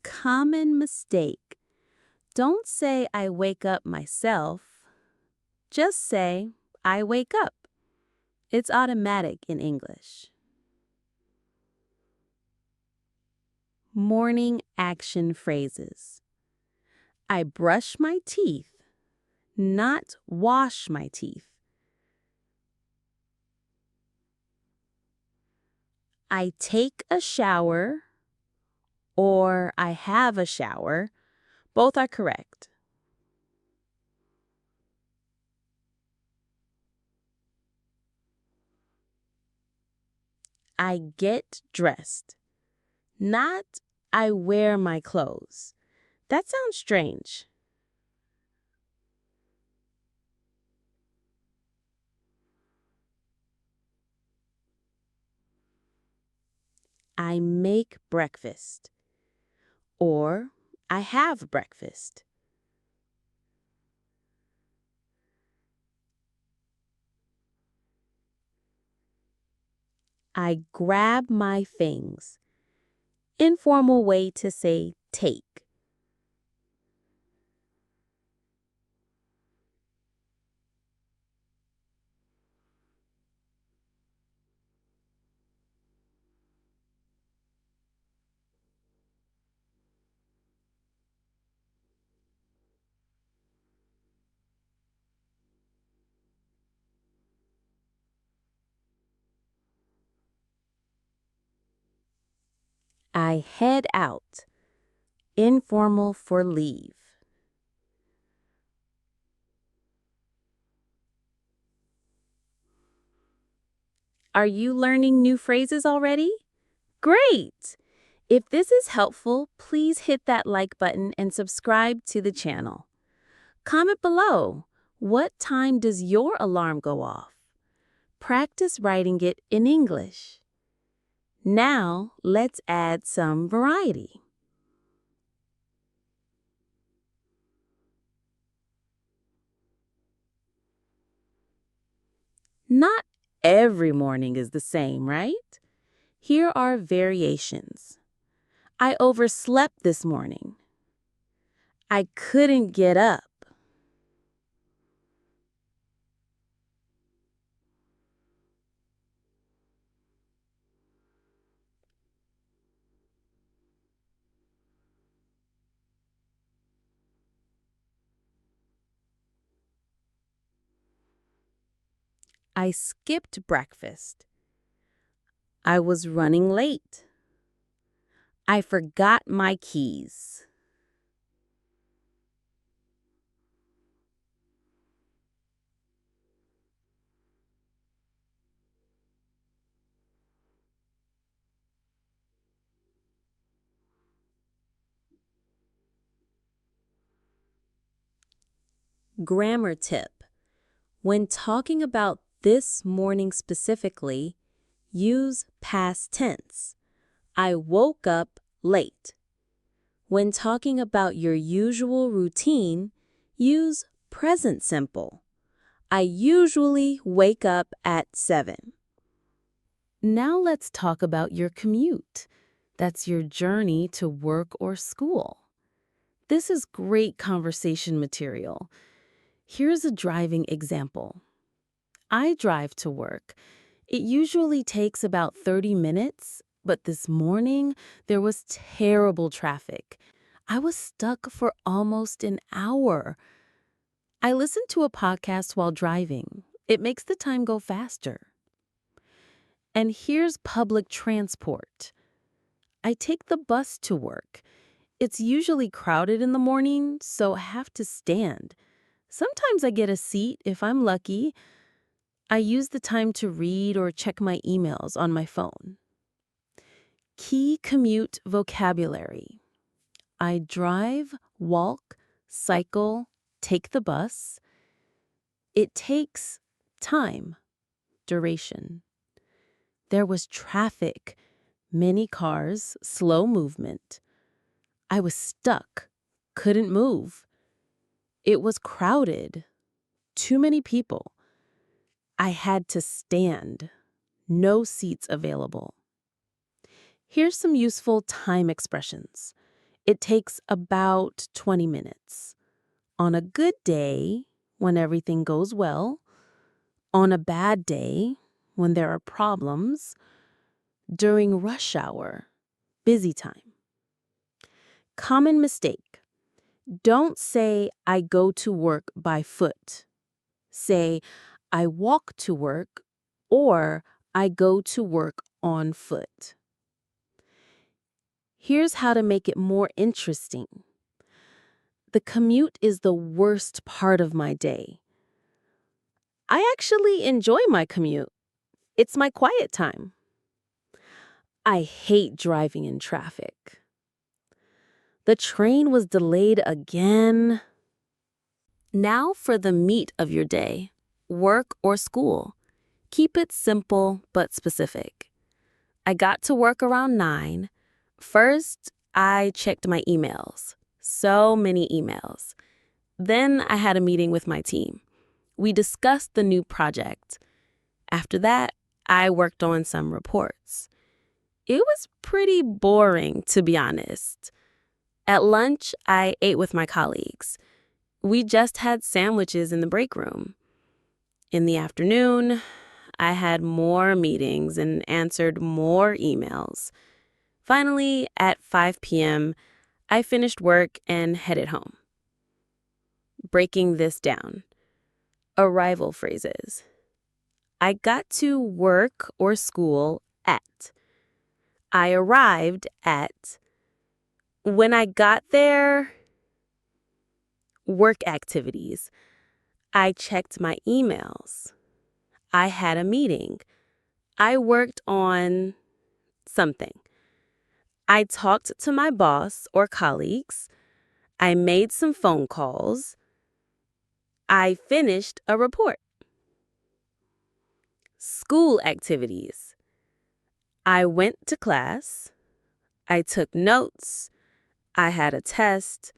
Common mistake. Don't say I wake up myself. Just say I wake up. It's automatic in English. Morning action phrases. I brush my teeth, not wash my teeth. I take a shower or I have a shower. Both are correct. I get dressed, not I wear my clothes. That sounds strange. I make breakfast or I have breakfast. I grab my things. Informal way to say take. I head out. Informal for leave. Are you learning new phrases already? Great! If this is helpful, please hit that like button and subscribe to the channel. Comment below, what time does your alarm go off? Practice writing it in English. Now, let's add some variety. Not every morning is the same, right? Here are variations. I overslept this morning. I couldn't get up. I skipped breakfast. I was running late. I forgot my keys. Grammar tip. When talking about this morning specifically, use past tense. I woke up late. When talking about your usual routine, use present simple. I usually wake up at 7. Now let's talk about your commute. That's your journey to work or school. This is great conversation material. Here's a driving example. I drive to work. It usually takes about 30 minutes, but this morning there was terrible traffic. I was stuck for almost an hour. I listen to a podcast while driving. It makes the time go faster. And here's public transport. I take the bus to work. It's usually crowded in the morning, so I have to stand. Sometimes I get a seat if I'm lucky. I use the time to read or check my emails on my phone. Key commute vocabulary. I drive, walk, cycle, take the bus. It takes time, duration. There was traffic, many cars, slow movement. I was stuck, couldn't move. It was crowded, too many people. I had to stand, no seats available. Here's some useful time expressions. It takes about 20 minutes. On a good day, when everything goes well. On a bad day, when there are problems. During rush hour, busy time. Common mistake. Don't say, I go to work by foot. Say, I walk to work, or I go to work on foot. Here's how to make it more interesting. The commute is the worst part of my day. I actually enjoy my commute. It's my quiet time. I hate driving in traffic. The train was delayed again. Now for the meat of your day, work or school. Keep it simple but specific. I got to work around 9. First, I checked my emails. So many emails. Then I had a meeting with my team. We discussed the new project. After that, I worked on some reports. It was pretty boring, to be honest. At lunch, I ate with my colleagues. We just had sandwiches in the break room. In the afternoon, I had more meetings and answered more emails. Finally, at 5 p.m., I finished work and headed home. Breaking this down. Arrival phrases. I got to work or school at. I arrived at. When I got there, work activities. I checked my emails. I had a meeting. I worked on something. I talked to my boss or colleagues. I made some phone calls. I finished a report. School activities. I went to class. I took notes. I had a test.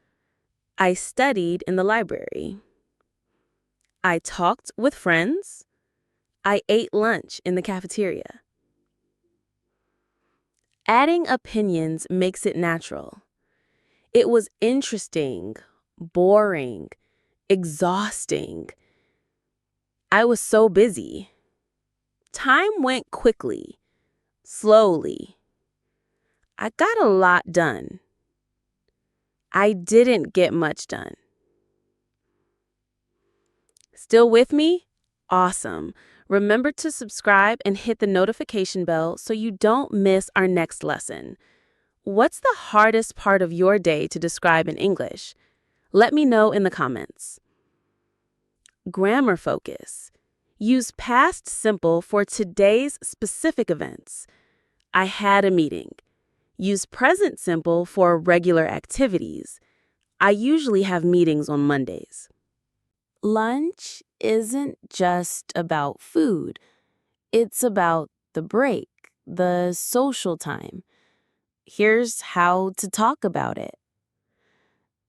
I studied in the library. I talked with friends. I ate lunch in the cafeteria. Adding opinions makes it natural. It was interesting, boring, exhausting. I was so busy. Time went quickly, slowly. I got a lot done. I didn't get much done. Still with me? Awesome. Remember to subscribe and hit the notification bell so you don't miss our next lesson. What's the hardest part of your day to describe in English? Let me know in the comments. Grammar focus. Use past simple for today's specific events. I had a meeting. Use present simple for regular activities. I usually have meetings on Mondays. Lunch isn't just about food. It's about the break, the social time. Here's how to talk about it.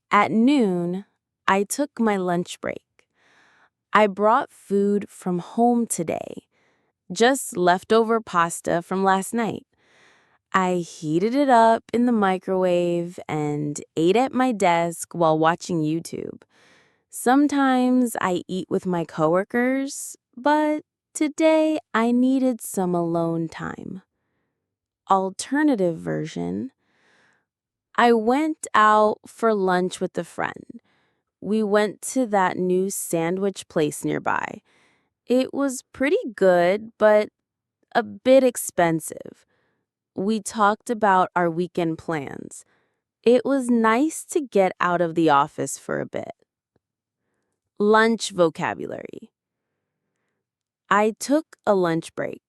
At noon, I took my lunch break. I brought food from home today, just leftover pasta from last night. I heated it up in the microwave and ate at my desk while watching YouTube. Sometimes I eat with my coworkers, but today I needed some alone time. Alternative version. I went out for lunch with a friend. We went to that new sandwich place nearby. It was pretty good, but a bit expensive. We talked about our weekend plans. It was nice to get out of the office for a bit. Lunch vocabulary. I took a lunch break.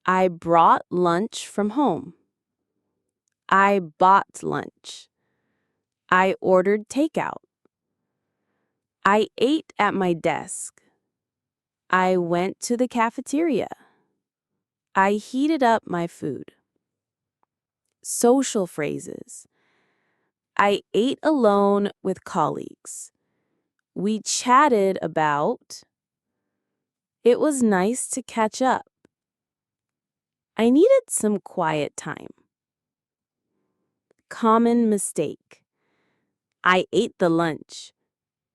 I brought lunch from home. I bought lunch. I ordered takeout. I ate at my desk. I went to the cafeteria. I heated up my food. Social phrases. I ate alone with colleagues. We chatted about. It was nice to catch up. I needed some quiet time. Common mistake. I ate the lunch.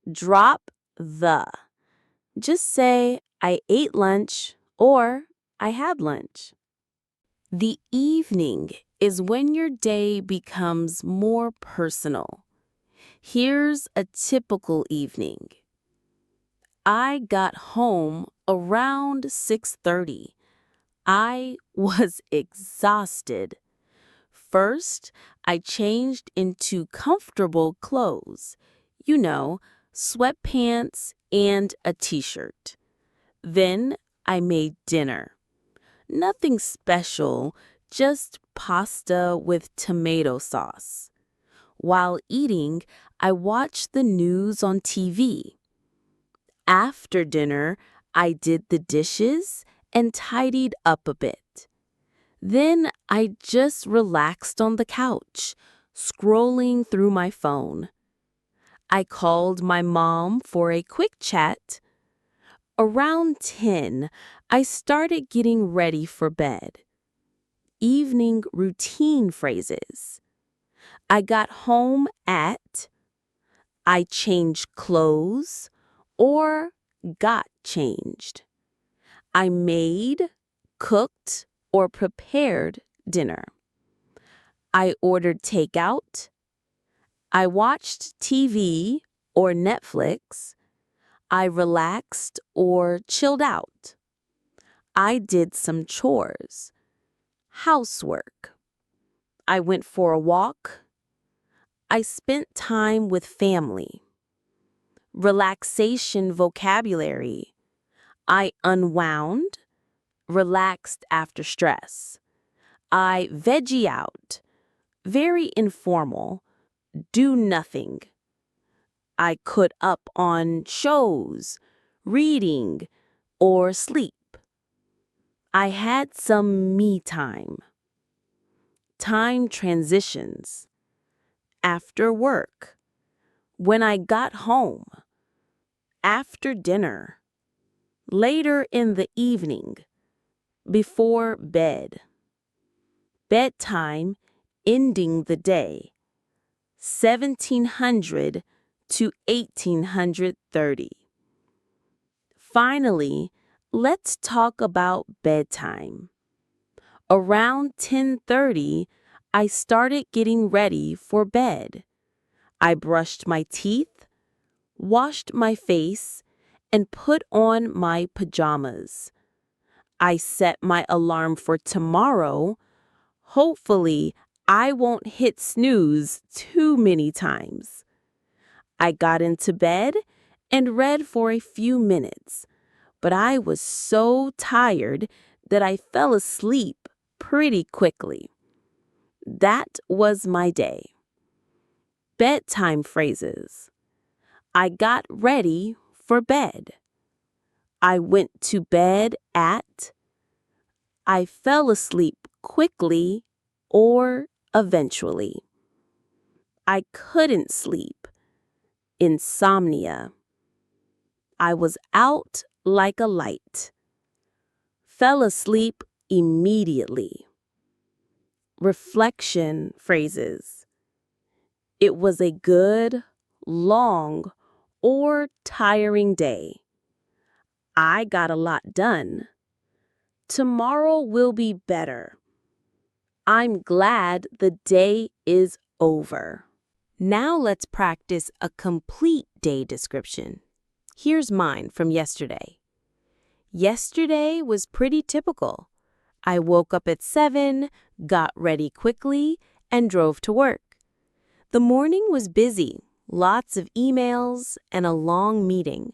Drop the. Just say, I ate lunch or I had lunch. The evening is when your day becomes more personal. Here's a typical evening. I got home around 6:30. I was exhausted. First, I changed into comfortable clothes. You know, sweatpants and a t-shirt. Then I made dinner. Nothing special, just pasta with tomato sauce. While eating, I watched the news on TV. After dinner, I did the dishes and tidied up a bit. Then I just relaxed on the couch, scrolling through my phone. I called my mom for a quick chat. Around 10, I started getting ready for bed. Evening routine phrases. I got home at. I changed clothes or got changed. I made, cooked, or prepared dinner. I ordered takeout. I watched TV or Netflix. I relaxed or chilled out. I did some chores. Housework. I went for a walk. I spent time with family. Relaxation vocabulary. I unwound. relaxed after stress. I veggie out, very informal, do nothing. I caught up on shows, reading, or sleep. I had some me time. Time transitions. After work. When I got home. After dinner. Later in the evening. Before bed. Bedtime, ending the day. 1700 to 1830. Finally, let's talk about bedtime. Around 10:30, I started getting ready for bed. I brushed my teeth, washed my face, and put on my pajamas. I set my alarm for tomorrow. Hopefully, I won't hit snooze too many times. I got into bed and read for a few minutes, but I was so tired that I fell asleep pretty quickly. That was my day. Bedtime phrases. I got ready for bed. I went to bed at. I fell asleep quickly or eventually. I couldn't sleep. Insomnia. I was out like a light. Fell asleep immediately. Reflection phrases. It was a good, long, or tiring day. I got a lot done. Tomorrow will be better. I'm glad the day is over. Now let's practice a complete day description. Here's mine from yesterday. Yesterday was pretty typical. I woke up at 7, got ready quickly, and drove to work. The morning was busy, lots of emails, and a long meeting.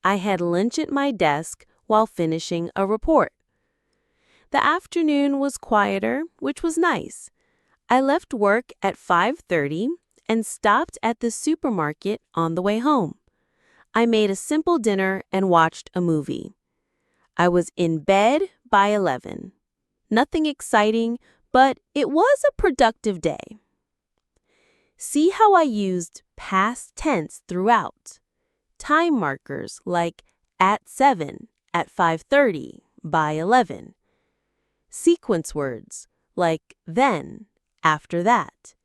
I had lunch at my desk while finishing a report. The afternoon was quieter, which was nice. I left work at 5:30 and stopped at the supermarket on the way home. I made a simple dinner and watched a movie. I was in bed by 11. Nothing exciting, but it was a productive day. See how I used past tense throughout. Time markers like at 7, at 5:30, by 11. Sequence words like then, after that.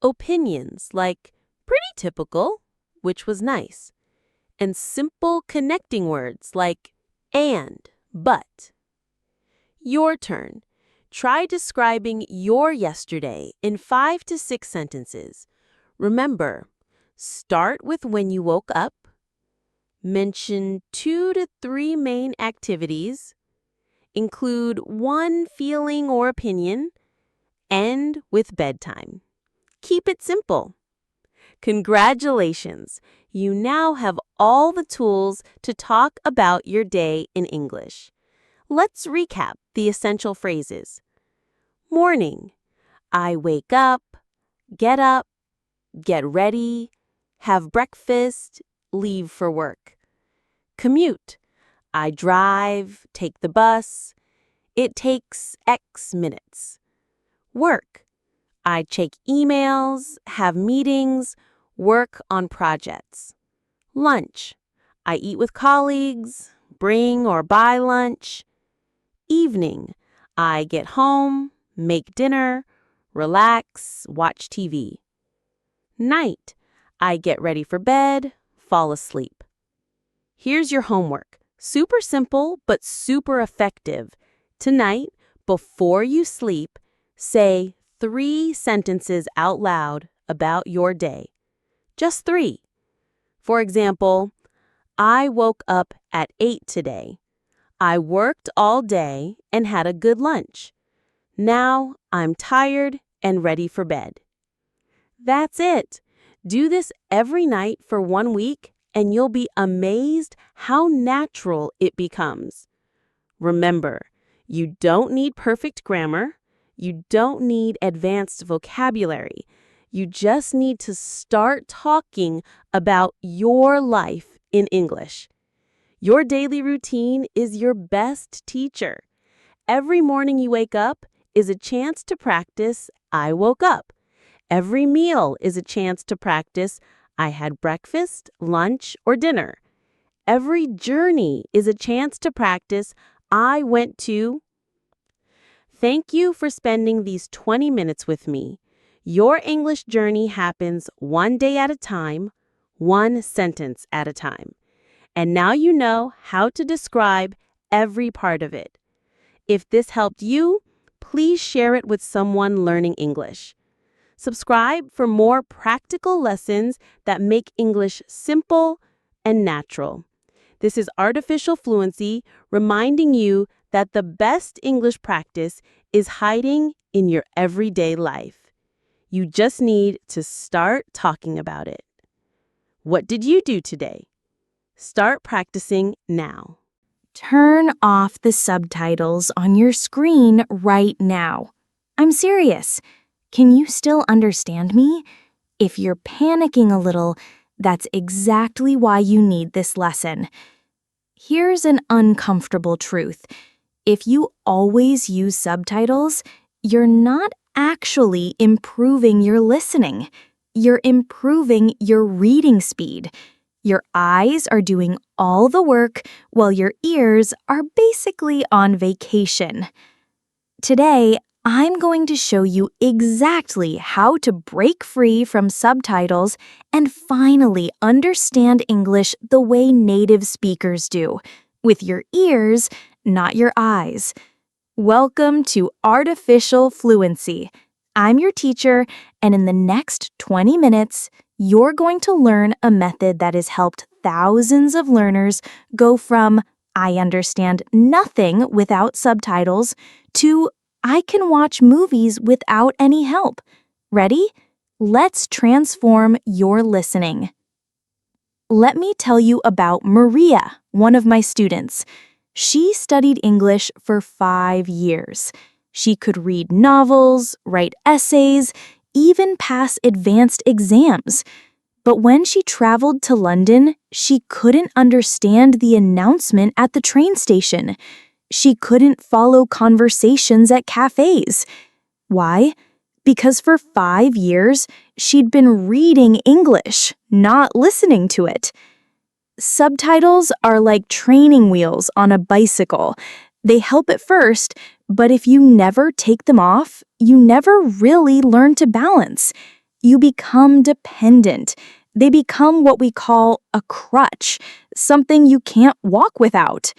Opinions like pretty typical, which was nice. And simple connecting words like and, but. Your turn. Try describing your yesterday in 5 to 6 sentences. Remember, start with when you woke up. Mention 2 to 3 main activities. Include one feeling or opinion. End with bedtime. Keep it simple. Congratulations! You now have all the tools to talk about your day in English. Let's recap the essential phrases. Morning. I wake up, get ready, have breakfast, leave for work. Commute. I drive, take the bus. It takes X minutes. Work. I check emails, have meetings, work on projects. Lunch. I eat with colleagues, bring or buy lunch. Evening. I get home, make dinner, relax, watch TV. Night. I get ready for bed, fall asleep. Here's your homework. Super simple, but super effective. Tonight, before you sleep, say 3 sentences out loud about your day. Just 3. For example, I woke up at 8 today. I worked all day and had a good lunch. Now I'm tired and ready for bed. That's it. Do this every night for 1 week and you'll be amazed how natural it becomes. Remember, you don't need perfect grammar. You don't need advanced vocabulary. You just need to start talking about your life in English. Your daily routine is your best teacher. Every morning you wake up is a chance to practice, I woke up. Every meal is a chance to practice, I had breakfast, lunch, or dinner. Every journey is a chance to practice, I went to. Thank you for spending these 20 minutes with me. Your English journey happens one day at a time, one sentence at a time. And now you know how to describe every part of it. If this helped you, please share it with someone learning English. Subscribe for more practical lessons that make English simple and natural. This is Artificial Fluency, reminding you that the best English practice is hiding in your everyday life. You just need to start talking about it. What did you do today? Start practicing now. Turn off the subtitles on your screen right now. I'm serious. Can you still understand me? If you're panicking a little, that's exactly why you need this lesson. Here's an uncomfortable truth. If you always use subtitles, you're not actually improving your listening. You're improving your reading speed. Your eyes are doing all the work while your ears are basically on vacation. Today, I'm going to show you exactly how to break free from subtitles and finally understand English the way native speakers do, with your ears, not your eyes. Welcome to Artificial Fluency. I'm your teacher, and in the next 20 minutes, you're going to learn a method that has helped thousands of learners go from I understand nothing without subtitles to I can watch movies without any help. Ready? Let's transform your listening. Let me tell you about Maria, one of my students. She studied English for 5 years. She could read novels, write essays, even pass advanced exams. But when she traveled to London, she couldn't understand the announcement at the train station. She couldn't follow conversations at cafes. Why? Because for 5 years, she'd been reading English, not listening to it. Subtitles are like training wheels on a bicycle. They help at first, but if you never take them off, you never really learn to balance. You become dependent. They become what we call a crutch, something you can't walk without.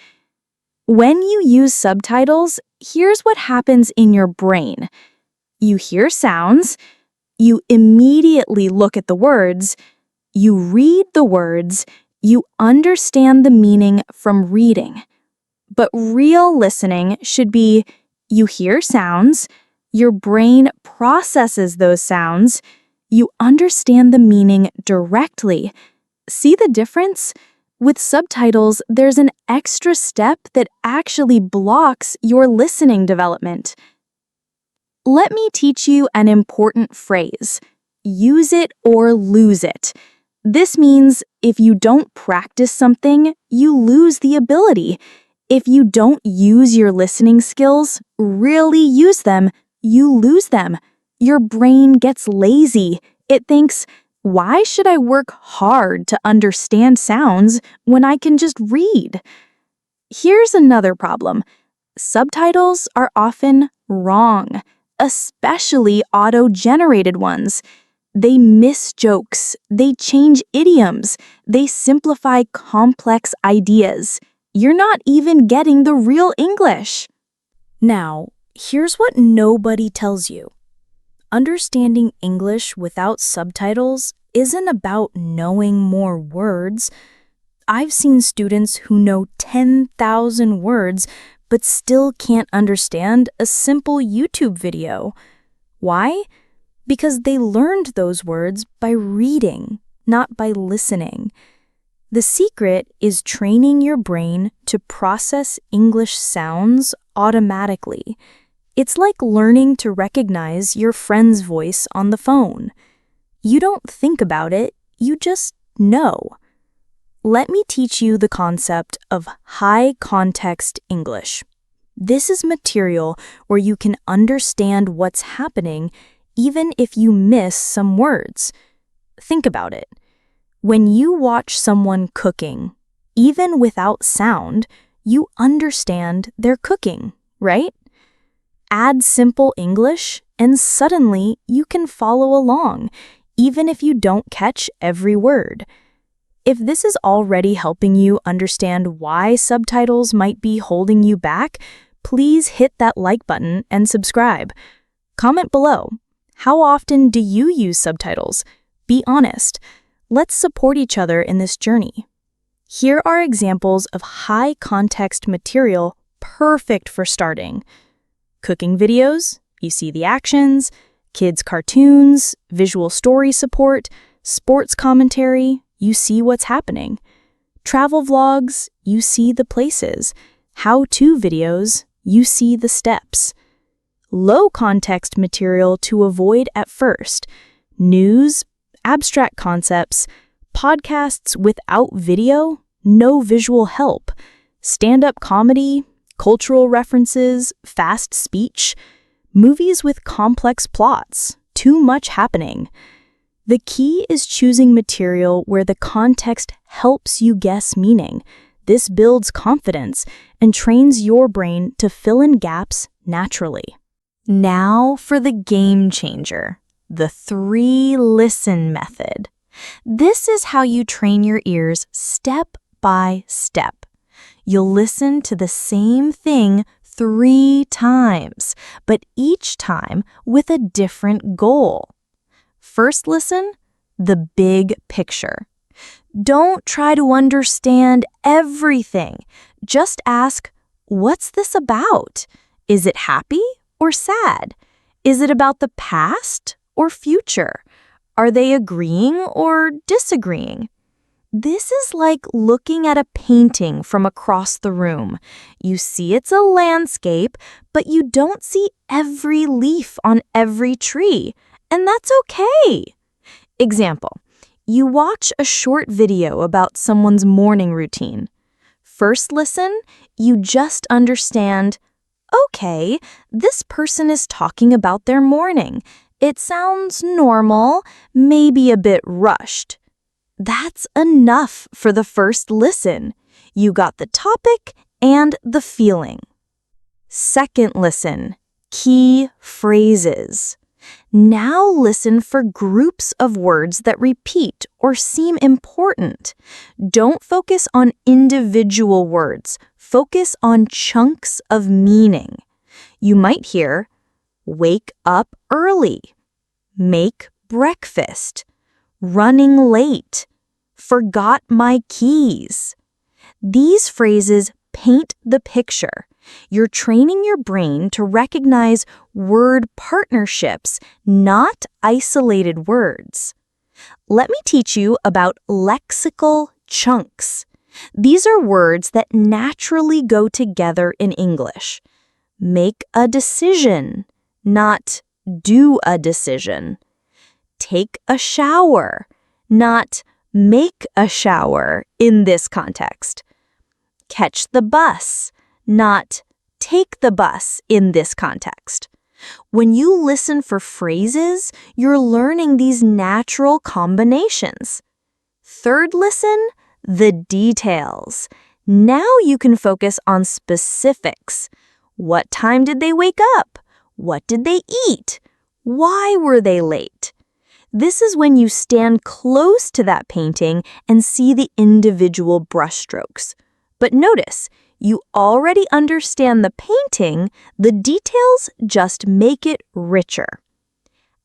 When you use subtitles, here's what happens in your brain. You hear sounds, you immediately look at the words, you read the words, you understand the meaning from reading. But real listening should be you hear sounds, your brain processes those sounds, you understand the meaning directly. See the difference? With subtitles, there's an extra step that actually blocks your listening development. Let me teach you an important phrase. Use it or lose it. This means if you don't practice something, you lose the ability. If you don't use your listening skills, really use them, you lose them. Your brain gets lazy. It thinks, why should I work hard to understand sounds when I can just read? Here's another problem. Subtitles are often wrong, especially auto-generated ones. They miss jokes, they change idioms, they simplify complex ideas. You're not even getting the real English. Now, here's what nobody tells you. Understanding English without subtitles isn't about knowing more words. I've seen students who know 10,000 words but still can't understand a simple YouTube video. Why? Because they learned those words by reading, not by listening. The secret is training your brain to process English sounds automatically. It's like learning to recognize your friend's voice on the phone. You don't think about it, you just know. Let me teach you the concept of high context English. This is material where you can understand what's happening even if you miss some words. Think about it. When you watch someone cooking, even without sound, you understand they're cooking, right? Add simple English, and suddenly you can follow along, even if you don't catch every word. If this is already helping you understand why subtitles might be holding you back, please hit that like button and subscribe. Comment below. How often do you use subtitles? Be honest. Let's support each other in this journey. Here are examples of high-context material perfect for starting. Cooking videos, you see the actions, kids' cartoons, visual story support, sports commentary, you see what's happening. Travel vlogs, you see the places. How-to videos, you see the steps. Low-context material to avoid at first. News, abstract concepts, podcasts without video, no visual help, stand-up comedy, cultural references, fast speech, movies with complex plots, too much happening. The key is choosing material where the context helps you guess meaning. This builds confidence and trains your brain to fill in gaps naturally. Now for the game changer. The 3-listen method. This is how you train your ears step by step. You'll listen to the same thing 3 times, but each time with a different goal. First listen, the big picture. Don't try to understand everything. Just ask, what's this about? Is it happy or sad? Is it about the past or future? Are they agreeing or disagreeing? This is like looking at a painting from across the room. You see it's a landscape, but you don't see every leaf on every tree, and that's okay. Example, you watch a short video about someone's morning routine. First listen, you just understand, okay, this person is talking about their morning. It sounds normal, maybe a bit rushed. That's enough for the first listen. You got the topic and the feeling. Second listen, key phrases. Now listen for groups of words that repeat or seem important. Don't focus on individual words. Focus on chunks of meaning. You might hear, wake up early, make breakfast, running late, forgot my keys. These phrases paint the picture. You're training your brain to recognize word partnerships, not isolated words. Let me teach you about lexical chunks. These are words that naturally go together in English. Make a decision, not do a decision. Take a shower, not make a shower in this context. Catch the bus, not take the bus in this context. When you listen for phrases, you're learning these natural combinations. Third listen, the details. Now you can focus on specifics. What time did they wake up? What did they eat? Why were they late? This is when you stand close to that painting and see the individual brushstrokes. But notice, you already understand the painting, the details just make it richer.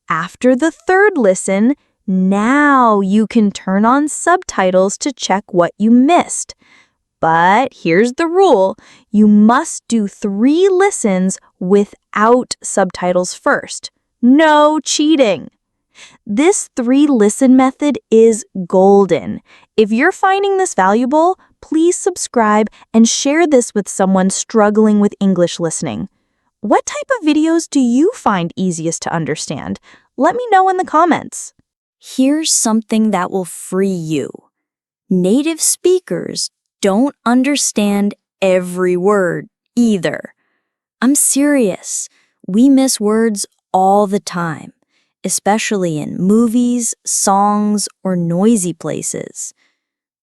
After the third listen, now you can turn on subtitles to check what you missed. But here's the rule, you must do 3 listens without subtitles first. No cheating. This 3-listen method is golden. If you're finding this valuable, please subscribe and share this with someone struggling with English listening. What type of videos do you find easiest to understand? Let me know in the comments. Here's something that will free you. Native speakers don't understand every word either. I'm serious. We miss words all the time, especially in movies, songs, or noisy places.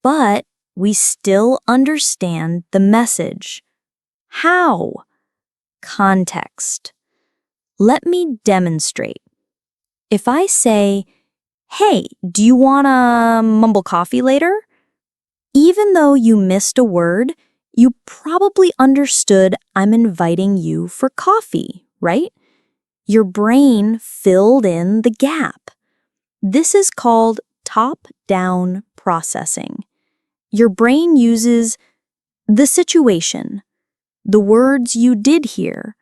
But we still understand the message. How? Context. Let me demonstrate. If I say, "Hey, do you want a mumble coffee later?" Even though you missed a word, you probably understood I'm inviting you for coffee, right? Your brain filled in the gap. This is called top-down processing. Your brain uses the situation, the words you did hear,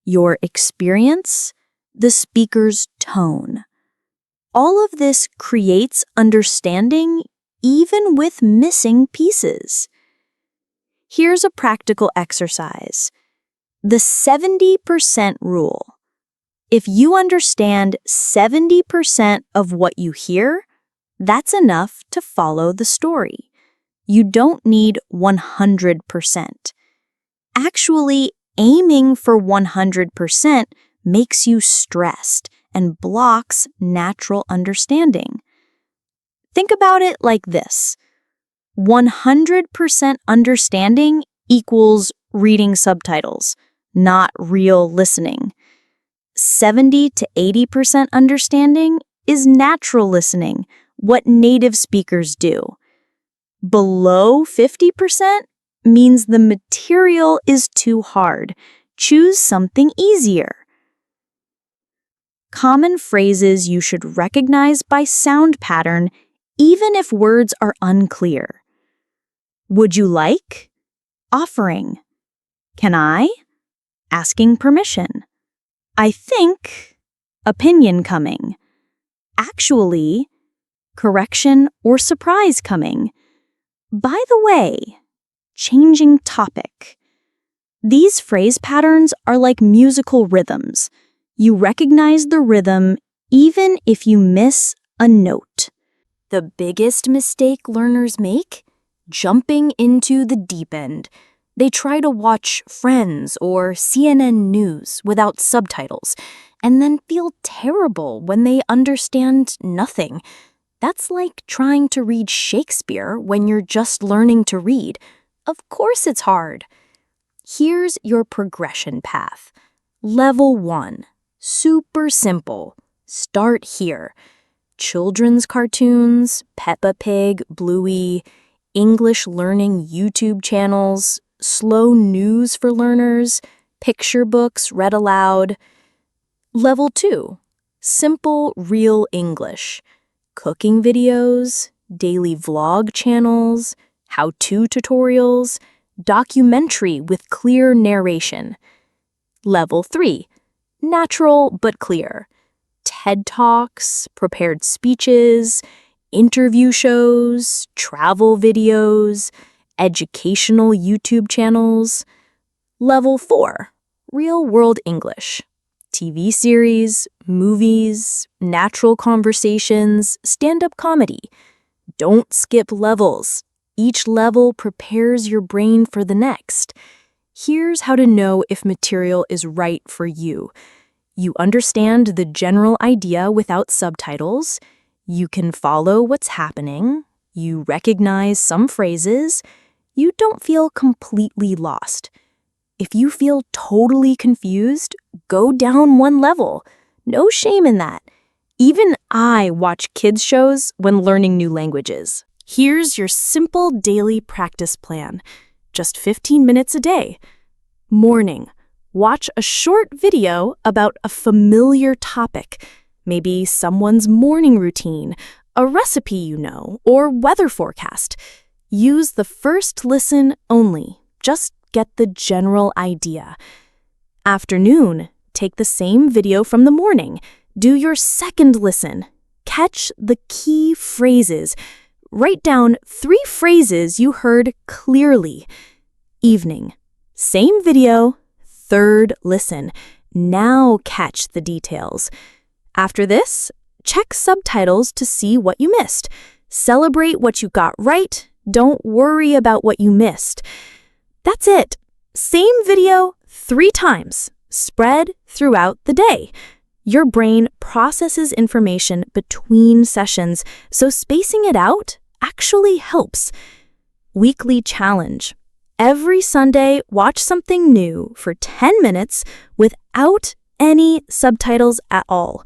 your experience, the speaker's tone. All of this creates understanding even with missing pieces. Here's a practical exercise. The 70% rule. If you understand 70% of what you hear, that's enough to follow the story. You don't need 100%. Actually, aiming for 100% makes you stressed and blocks natural understanding. Think about it like this. 100% understanding equals reading subtitles, not real listening. 70 to 80% understanding is natural listening, what native speakers do. Below 50% means the material is too hard. Choose something easier. Common phrases you should recognize by sound pattern, even if words are unclear. Would you like? Offering. Can I? Asking permission. I think. Opinion coming. Actually. Correction or surprise coming. By the way. Changing topic. These phrase patterns are like musical rhythms. You recognize the rhythm even if you miss a note. The biggest mistake learners make? Jumping into the deep end. They try to watch Friends or CNN News without subtitles and then feel terrible when they understand nothing. That's like trying to read Shakespeare when you're just learning to read. Of course it's hard. Here's your progression path. Level 1. Super simple. Start here. Children's cartoons, Peppa Pig, Bluey, English learning YouTube channels, slow news for learners, picture books read aloud. Level 2. Simple, real English. Cooking videos, daily vlog channels, how-to tutorials, documentary with clear narration. Level 3. Natural but clear. TED Talks, prepared speeches, interview shows, travel videos, educational YouTube channels. Level 4. Real-world English. TV series, movies, natural conversations, stand-up comedy. Don't skip levels. Each level prepares your brain for the next. Here's how to know if material is right for you. You understand the general idea without subtitles. You can follow what's happening. You recognize some phrases. You don't feel completely lost. If you feel totally confused, go down one level. No shame in that. Even I watch kids' shows when learning new languages. Here's your simple daily practice plan. Just 15 minutes a day. Morning. Watch a short video about a familiar topic. Maybe someone's morning routine, a recipe you know, or weather forecast. Use the first listen only. Just get the general idea. Afternoon. Take the same video from the morning. Do your second listen. Catch the key phrases. Write down 3 phrases you heard clearly. Evening. Same video, third listen. Now catch the details. After this, check subtitles to see what you missed. Celebrate what you got right. Don't worry about what you missed. That's it. Same video 3 times. Spread throughout the day. Your brain processes information between sessions, so spacing it out actually helps. Weekly challenge. Every Sunday, watch something new for 10 minutes without any subtitles at all.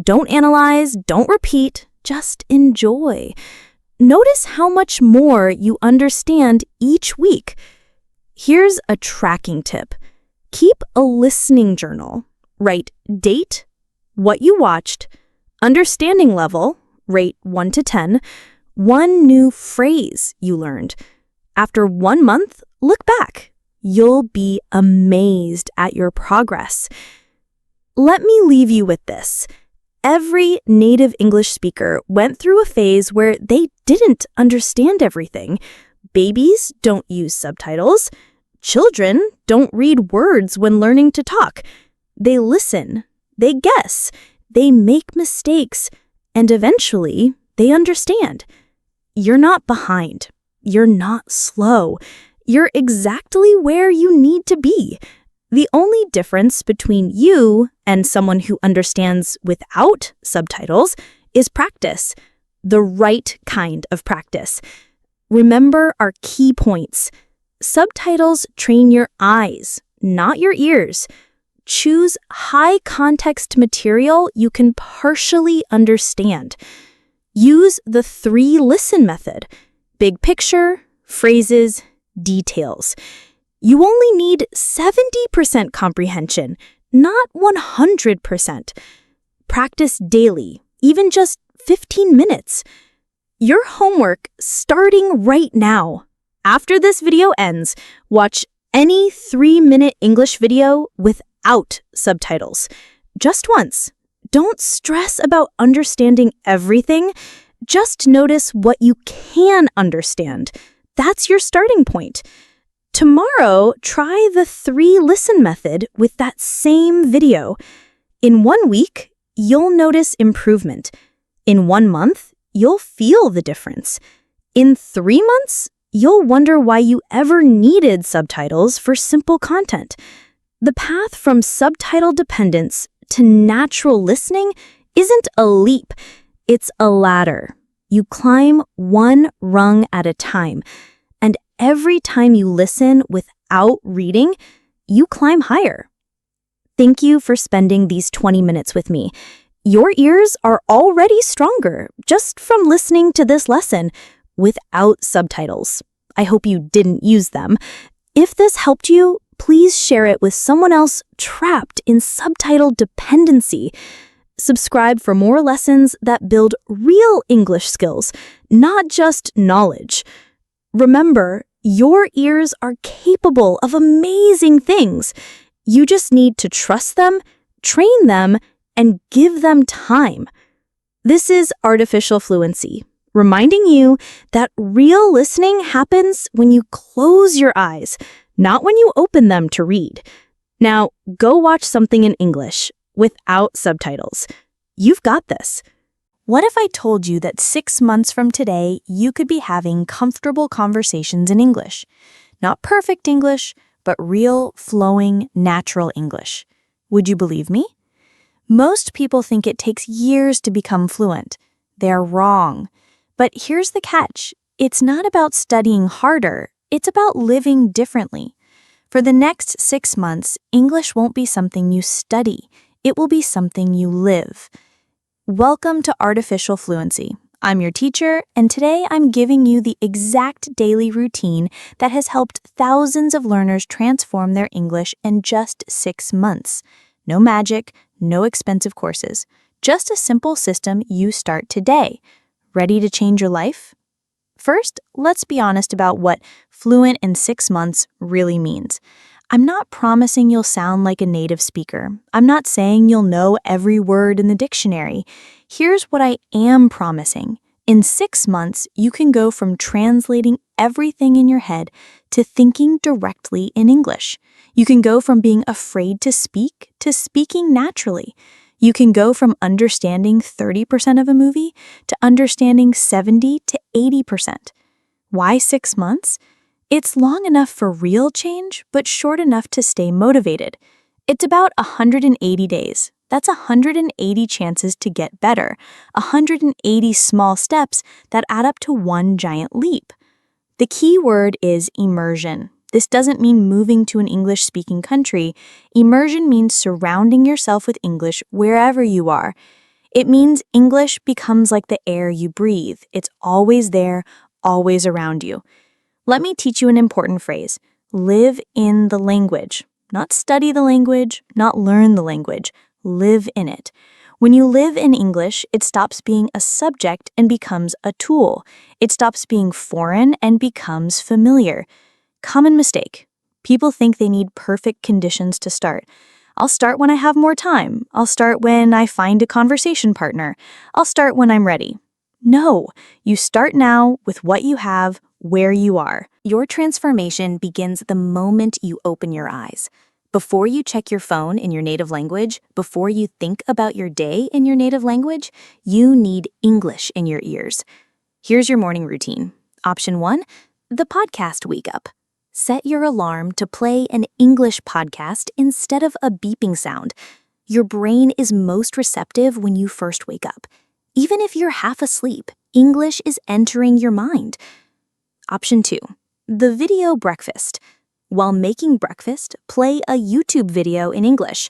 Don't analyze, don't repeat, just enjoy. Notice how much more you understand each week. Here's a tracking tip. Keep a listening journal. Write date, what you watched, understanding level, rate 1 to 10, one new phrase you learned. After 1 month, look back. You'll be amazed at your progress. Let me leave you with this. Every native English speaker went through a phase where they didn't understand everything. Babies don't use subtitles. Children don't read words when learning to talk. They listen, they guess, they make mistakes, and eventually they understand. You're not behind. You're not slow. You're exactly where you need to be. The only difference between you and someone who understands without subtitles is practice, the right kind of practice. Remember our key points. Subtitles train your eyes, not your ears. Choose high-context material you can partially understand. Use the 3 listen method. Big picture, phrases, details. You only need 70% comprehension, not 100%. Practice daily, even just 15 minutes. Your homework starting right now. After this video ends, watch any 3-minute English video without subtitles. Just once. Don't stress about understanding everything. Just notice what you can understand. That's your starting point. Tomorrow, try the 3 listen method with that same video. In 1 week, you'll notice improvement. In 1 month, you'll feel the difference. In 3 months, you'll wonder why you ever needed subtitles for simple content. The path from subtitle dependence to natural listening isn't a leap, it's a ladder. You climb 1 rung at a time. And every time you listen without reading, you climb higher. Thank you for spending these 20 minutes with me. Your ears are already stronger just from listening to this lesson without subtitles. I hope you didn't use them. If this helped you, please share it with someone else trapped in subtitle dependency. Subscribe for more lessons that build real English skills, not just knowledge. Remember, your ears are capable of amazing things. You just need to trust them, train them, and give them time. This is Artificial Fluency, reminding you that real listening happens when you close your eyes, not when you open them to read. Now, go watch something in English without subtitles. You've got this. What if I told you that 6 months from today, you could be having comfortable conversations in English? Not perfect English, but real, flowing, natural English. Would you believe me? Most people think it takes years to become fluent. They're wrong. But here's the catch. It's not about studying harder. It's about living differently. For the next 6 months, English won't be something you study. It will be something you live. Welcome to Artificial Fluency. I'm your teacher, and today I'm giving you the exact daily routine that has helped thousands of learners transform their English in just 6 months. No magic, no expensive courses, just a simple system you start today. Ready to change your life? First, let's be honest about what fluent in 6 months really means. I'm not promising you'll sound like a native speaker. I'm not saying you'll know every word in the dictionary. Here's what I am promising. In 6 months, you can go from translating everything in your head to thinking directly in English. You can go from being afraid to speak to speaking naturally. You can go from understanding 30% of a movie to understanding 70 to 80%. Why 6 months? It's long enough for real change, but short enough to stay motivated. It's about 180 days. That's 180 chances to get better, 180 small steps that add up to one giant leap. The key word is immersion. This doesn't mean moving to an English-speaking country. Immersion means surrounding yourself with English wherever you are. It means English becomes like the air you breathe. It's always there, always around you. Let me teach you an important phrase. Live in the language. Not study the language, not learn the language. Live in it. When you live in English, it stops being a subject and becomes a tool. It stops being foreign and becomes familiar. Common mistake. People think they need perfect conditions to start. I'll start when I have more time. I'll start when I find a conversation partner. I'll start when I'm ready. No, you start now with what you have, where you are. Your transformation begins the moment you open your eyes. Before you check your phone in your native language, before you think about your day in your native language, you need English in your ears. Here's your morning routine. Option 1, the podcast Wake Up. Set your alarm to play an English podcast instead of a beeping sound. Your brain is most receptive when you first wake up. Even if you're half asleep, English is entering your mind. Option 2, the video breakfast. While making breakfast, play a YouTube video in English.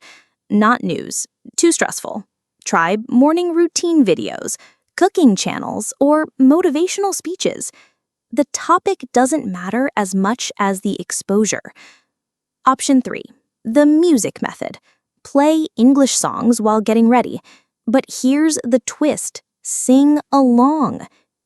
Not news, too stressful. Try morning routine videos, cooking channels, or motivational speeches. The topic doesn't matter as much as the exposure. Option 3, the music method. Play English songs while getting ready. But here's the twist. Sing along.